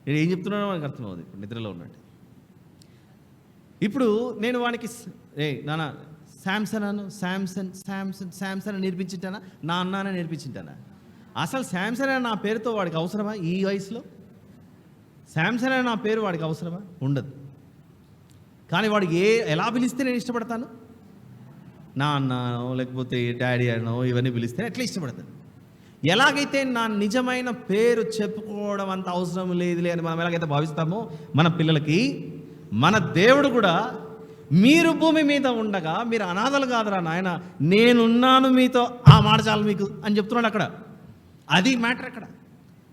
నేను ఏం చెప్తున్నాడో మనకు అర్థమవుతుంది. ఇప్పుడు నిద్రలో ఉన్నాడు. ఇప్పుడు నేను వానికి నాన్న శాంసన్ అను, శాంసన్ అని నేర్పించింటానా, నా అన్న నేర్పించింటానా? అసలు శాంసన్ అనే నా పేరుతో వాడికి అవసరమా? ఈ వయసులో శాంసన్ అనే నా పేరు వాడికి అవసరమా? ఉండదు. కానీ వాడికి ఎలా పిలిస్తే నేను ఇష్టపడతాను? నాన్ననో లేకపోతే డాడీ అనో ఇవన్నీ పిలిస్తే ఎట్లా ఇష్టపడతాను? ఎలాగైతే నా నిజమైన పేరు చెప్పుకోవడం అంత అవసరం లేదులే అని మనం ఎలాగైతే భావిస్తామో మన పిల్లలకి, మన దేవుడు కూడా మీరు భూమి మీద ఉండగా మీరు అనాథలు కాదురా నాయన, నేనున్నాను మీతో, ఆ మాట చాలు మీకు అని చెప్తున్నాడు అక్కడ. అది మ్యాటర్ అక్కడ.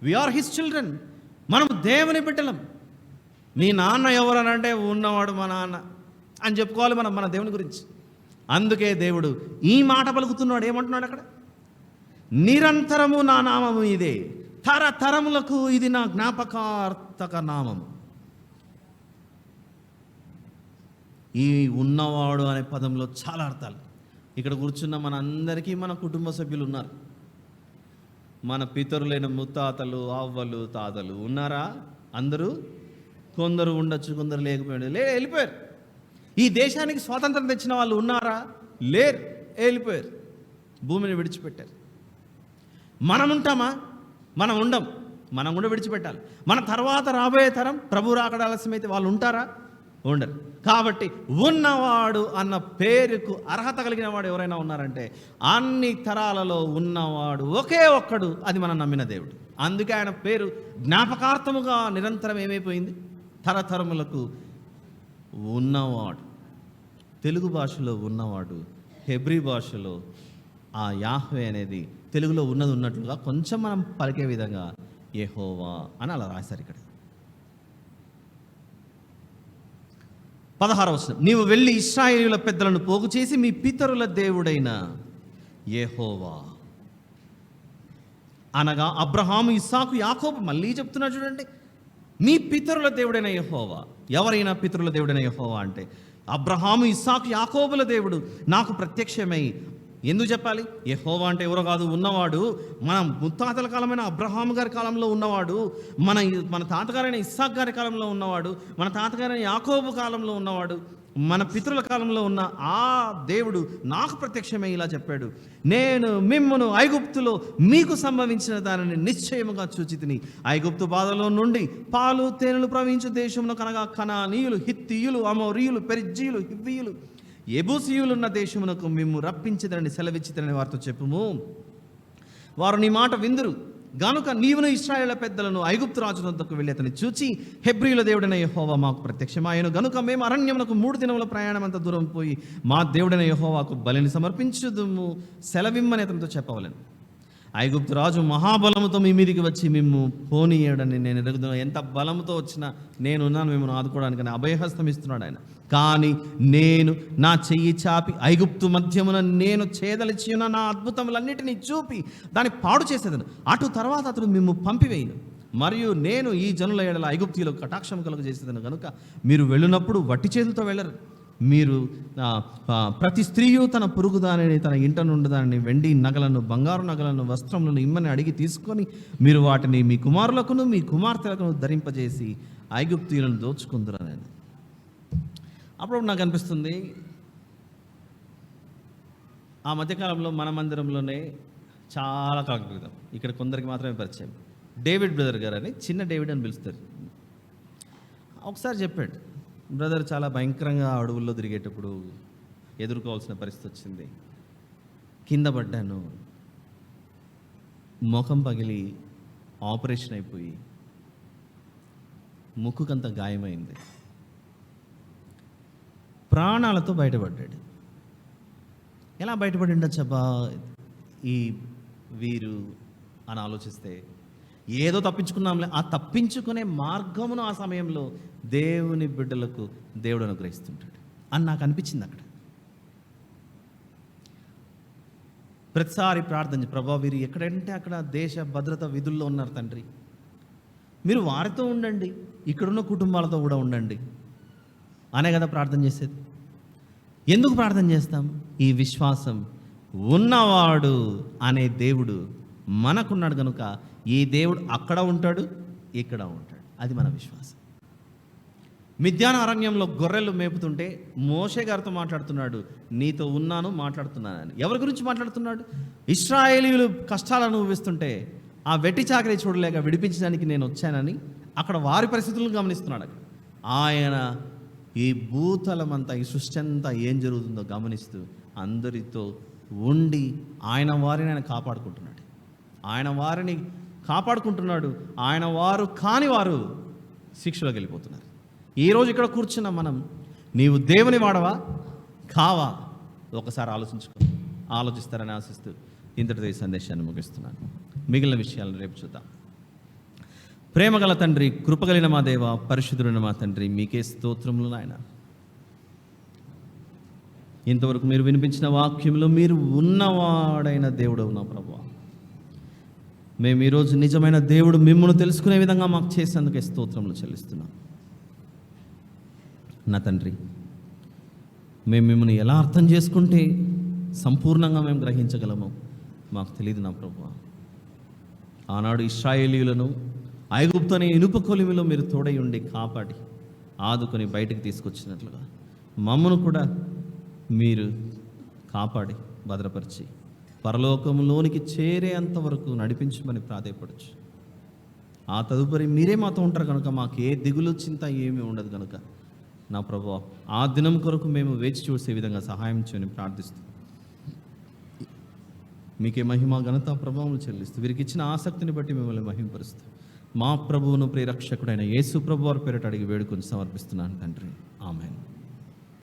We are his children. మనం దేవుని బిడ్డలం. మీ నాన్న ఎవరని అంటే ఉన్నవాడు మా నాన్న అని చెప్పుకోవాలి మనం మన దేవుని గురించి. అందుకే దేవుడు ఈ మాట పలుకుతున్నాడు. ఏమంటున్నాడు అక్కడ? నిరంతరము నా నామము ఇదే, తరతరములకు ఇది నా జ్ఞాపకార్థక నామము. ఈ ఉన్నవాడు అనే పదంలో చాలా అర్థాలు. ఇక్కడ కూర్చున్న మన అందరికీ మన కుటుంబ సభ్యులు ఉన్నారు. మన పితరులైన ముత్తాతలు, అవ్వలు, తాతలు ఉన్నారా? అందరూ? కొందరు ఉండొచ్చు, కొందరు లేకపోయాడు. వెళ్ళిపోయారు. ఈ దేశానికి స్వాతంత్రం తెచ్చిన వాళ్ళు ఉన్నారా? లేరు, వెళ్ళిపోయారు, భూమిని విడిచిపెట్టారు. మనం ఉంటామా? మనం ఉండం. మనం కూడా విడిచిపెట్టాలి. మన తర్వాత రాబోయే తరం ప్రభు రాకడ ఆలస్యమైతే వాళ్ళు ఉంటారా? ఉండరు. కాబట్టి ఉన్నవాడు అన్న పేరుకు అర్హత కలిగిన వాడు ఎవరైనా ఉన్నారంటే అన్ని తరాలలో ఉన్నవాడు ఒకే ఒక్కడు, అది మనం నమ్మిన దేవుడు. అందుకే ఆయన పేరు జ్ఞాపకార్థముగా నిరంతరం ఏమైపోయింది? తరతరములకు ఉన్నవాడు. తెలుగు భాషలో ఉన్నవాడు, హెబ్రీ భాషలో ఆ యాహ్వే అనేది తెలుగులో ఉన్నది ఉన్నట్లుగా కొంచెం మనం పలికే విధంగా యెహోవా అని అలా రాశారు. ఇక్కడ 16వ వచనం, నీవు వెళ్ళి ఇశ్రాయేలీయుల పెద్దలను పోగు చేసి మీ పితరుల దేవుడైన యెహోవా అనగా అబ్రహాము, ఇస్సాకు, యాకోబు, మళ్ళీ చెప్తున్నా చూడండి, మీ పితరుల దేవుడైన యెహోవా. ఎవరైనా పితరుల దేవుడైన యెహోవా అంటే అబ్రహాము, ఇస్సాకు, యాకోబుల దేవుడు నాకు ప్రత్యక్షమై. ఎందుకు చెప్పాలి? యెహోవా అంటే ఎవరో కాదు, ఉన్నవాడు. మన ముత్తాతల కాలమైన అబ్రహాము గారి కాలంలో ఉన్నవాడు, మన తాతగారైన ఇస్సాక్ గారి కాలంలో ఉన్నవాడు, మన తాతగారైన యాకోబు కాలంలో ఉన్నవాడు, మన పితరుల కాలంలో ఉన్న ఆ దేవుడు నాకు ప్రత్యక్షమై ఇలా చెప్పాడు, నేను మిమ్మును ఐగుప్తులో మీకు సంభవించిన దానిని నిశ్చయముగా చూచితిని. ఐగుప్తు బాధలో నుండి పాలు తేనెలు ప్రవహించు దేశమును కనగా కనానీయులు, హిత్తీయులు, అమోరీయులు, పెరిజ్జీయులు, హివ్వీయులు, యెబూసీయులున్న దేశమునకు మిమ్ము రప్పించిదని సెలవిచ్చితని వారితో చెప్పుము. వారు నీ మాట విందురు గనుక నీవును ఇశ్రాయేలు పెద్దలను ఐగుప్తు రాజు వద్దకు వెళ్ళి అతన్ని చూచి, హెబ్రీయుల దేవుడైన యెహోవా మాకు ప్రత్యక్షమాయెను గనుక మేము అరణ్యమునకు 3 దినముల ప్రయాణం అంత దూరం పోయి మా దేవుడైన యెహోవాకు బలిని సమర్పించుదుము సెలవిమ్మని అతనితో చెప్పవలెను. ఐగుప్తు రాజు మహాబలముతో మీ మీదికి వచ్చి మిమ్ము పోనీయడని నేను ఎరుగుతున్నాను. ఎంత బలముతో వచ్చినా నేనున్నాను మిమ్మల్ని ఆదుకోవడానికని అభయహస్తం ఇస్తున్నాడు ఆయన. కానీ నేను నా చెయ్యి చాపి ఐగుప్తు మధ్యమున నేను చేదలిచి ఉన్న నా అద్భుతములన్నిటినీ చూపి దాన్ని పాడు చేసేదను. అటు తర్వాత అతడు మిమ్ము పంపివేయను. మరియు నేను ఈ జనుల ఎడల ఐగుప్తీయులకు కటాక్షం కలుగ చేసేదను కనుక మీరు వెళ్ళినప్పుడు వట్టి చేతులతో వెళ్ళరు. మీరు ప్రతి స్త్రీయు తన పొరుగు దానిని, తన ఇంట నుండి దానిని, వెండి నగలను, బంగారు నగలను, వస్త్రములను ఇమ్మని అడిగి తీసుకొని మీరు వాటిని మీ కుమారులకును మీ కుమార్తెలకును ధరింపజేసి ఐగుప్తీయులను దోచుకుందురు అని. అప్పుడు నాకు అనిపిస్తుంది, ఆ మధ్యకాలంలో మన మందిరంలోనే చాలా కాలం క్రితం ఇక్కడ కొందరికి మాత్రమే పరిచయం, డేవిడ్ బ్రదర్ గారు అని, చిన్న డేవిడ్ అని పిలుస్తారు. ఒకసారి చెప్పాడు, బ్రదర్ చాలా భయంకరంగా అడవుల్లో తిరిగేటప్పుడు ఎదుర్కోవాల్సిన పరిస్థితి వచ్చింది, కింద పడ్డాను, ముఖం పగిలి ఆపరేషన్ అయిపోయి ముక్కుకంత గాయమైంది, ప్రాణాలతో బయటపడ్డాడు. ఎలా బయటపడి ఉండొచ్చబ్బా ఈ వీరు అని ఆలోచిస్తే, ఏదో తప్పించుకున్నాంలే, ఆ తప్పించుకునే మార్గమును ఆ సమయంలో దేవుని బిడ్డలకు దేవుడు అనుగ్రహిస్తుంటాడు అని నాకు అనిపించింది. అక్కడ ప్రతిసారి ప్రార్థన, ప్రభా వీరు ఎక్కడంటే అక్కడ దేశ భద్రత విధుల్లో ఉన్నారు తండ్రి, మీరు వారితో ఉండండి, ఇక్కడున్న కుటుంబాలతో కూడా ఉండండి అనే కదా ప్రార్థన చేసేది. ఎందుకు ప్రార్థన చేస్తాం? ఈ విశ్వాసం, ఉన్నవాడు అనే దేవుడు మనకున్నాడు కనుక ఈ దేవుడు అక్కడ ఉంటాడు, ఇక్కడ ఉంటాడు, అది మన విశ్వాసం. మిద్యాన అరణ్యంలో గొర్రెలు మేపుతుంటే మోషే గారితో మాట్లాడుతున్నాడు, నీతో ఉన్నాను మాట్లాడుతున్నానని. ఎవరి గురించి మాట్లాడుతున్నాడు? ఇశ్రాయేలీయులు కష్టాలను అనుభవిస్తుంటే ఆ వెట్టి చాకరీ చూడలేక విడిపించడానికి నేను వచ్చానని అక్కడ వారి పరిస్థితులను గమనిస్తున్నాడు. ఆయన ఈ భూతలమంతా, ఈ సృష్టి అంతా ఏం జరుగుతుందో గమనిస్తూ అందరితో ఉండి ఆయన వారిని ఆయన కాపాడుకుంటున్నాడు. ఆయన వారిని కాపాడుకుంటున్నాడు. ఆయన వారు కాని వారు శిక్షలోకి వెళ్ళిపోతున్నారు. ఈరోజు ఇక్కడ కూర్చున్న మనం, నీవు దేవుని వాడవా కావా ఒకసారి ఆలోచిస్తారని ఆశిస్తూ ఇంతటితో ఈ సందేశాన్ని ముగిస్తున్నాను. మిగిలిన విషయాలను రేపు చూద్దాం. ప్రేమగల తండ్రి, కృపగలిగిన మా దేవ, పరిశుద్ధుడైన మా తండ్రి, మీకే స్తోత్రములు నాయన. ఇంతవరకు మీరు వినిపించిన వాక్యంలో మీరు ఉన్నవాడైన దేవుడు నా ప్రభువా, మేము ఈరోజు నిజమైన దేవుడు మిమ్మల్ని తెలుసుకునే విధంగా మాకు చేసేందుకే స్తోత్రములు చెల్లిస్తున్నాం. నా తండ్రి, మేము మిమ్మల్ని ఎలా అర్థం చేసుకుంటే సంపూర్ణంగా మేము గ్రహించగలము మాకు తెలియదు నా ప్రభువా. ఆనాడు ఇశ్రాయేలీయులను ఐగుప్తు అనే ఇనుప కొలిమిలో మీరు తోడై ఉండి కాపాడి ఆదుకొని బయటికి తీసుకొచ్చినట్లుగా మమ్మను కూడా మీరు కాపాడి భద్రపరిచి పరలోకంలోనికి చేరేంతవరకు నడిపించమని ప్రాధేయపడచ్చు. ఆ తదుపరి మీరే మాతో ఉంటారు కనుక మాకు ఏ దిగులు చింత ఏమీ ఉండదు కనుక నా ప్రభువా, ఆ దినం కొరకు మేము వేచి చూసే విధంగా సహాయం చేయని ప్రార్థిస్తూ మీకే మహిమ ఘనత ప్రభావం చెల్లిస్తూ వీరికి ఇచ్చిన ఆసక్తిని బట్టి మిమ్మల్ని మహిమపరుస్తూ మా ప్రభువును ప్రియరక్షకుడైన యేసు ప్రభు వారి పేరిట అడిగి వేడుకొని సమర్పిస్తున్నాను తండ్రి. ఆమేన్.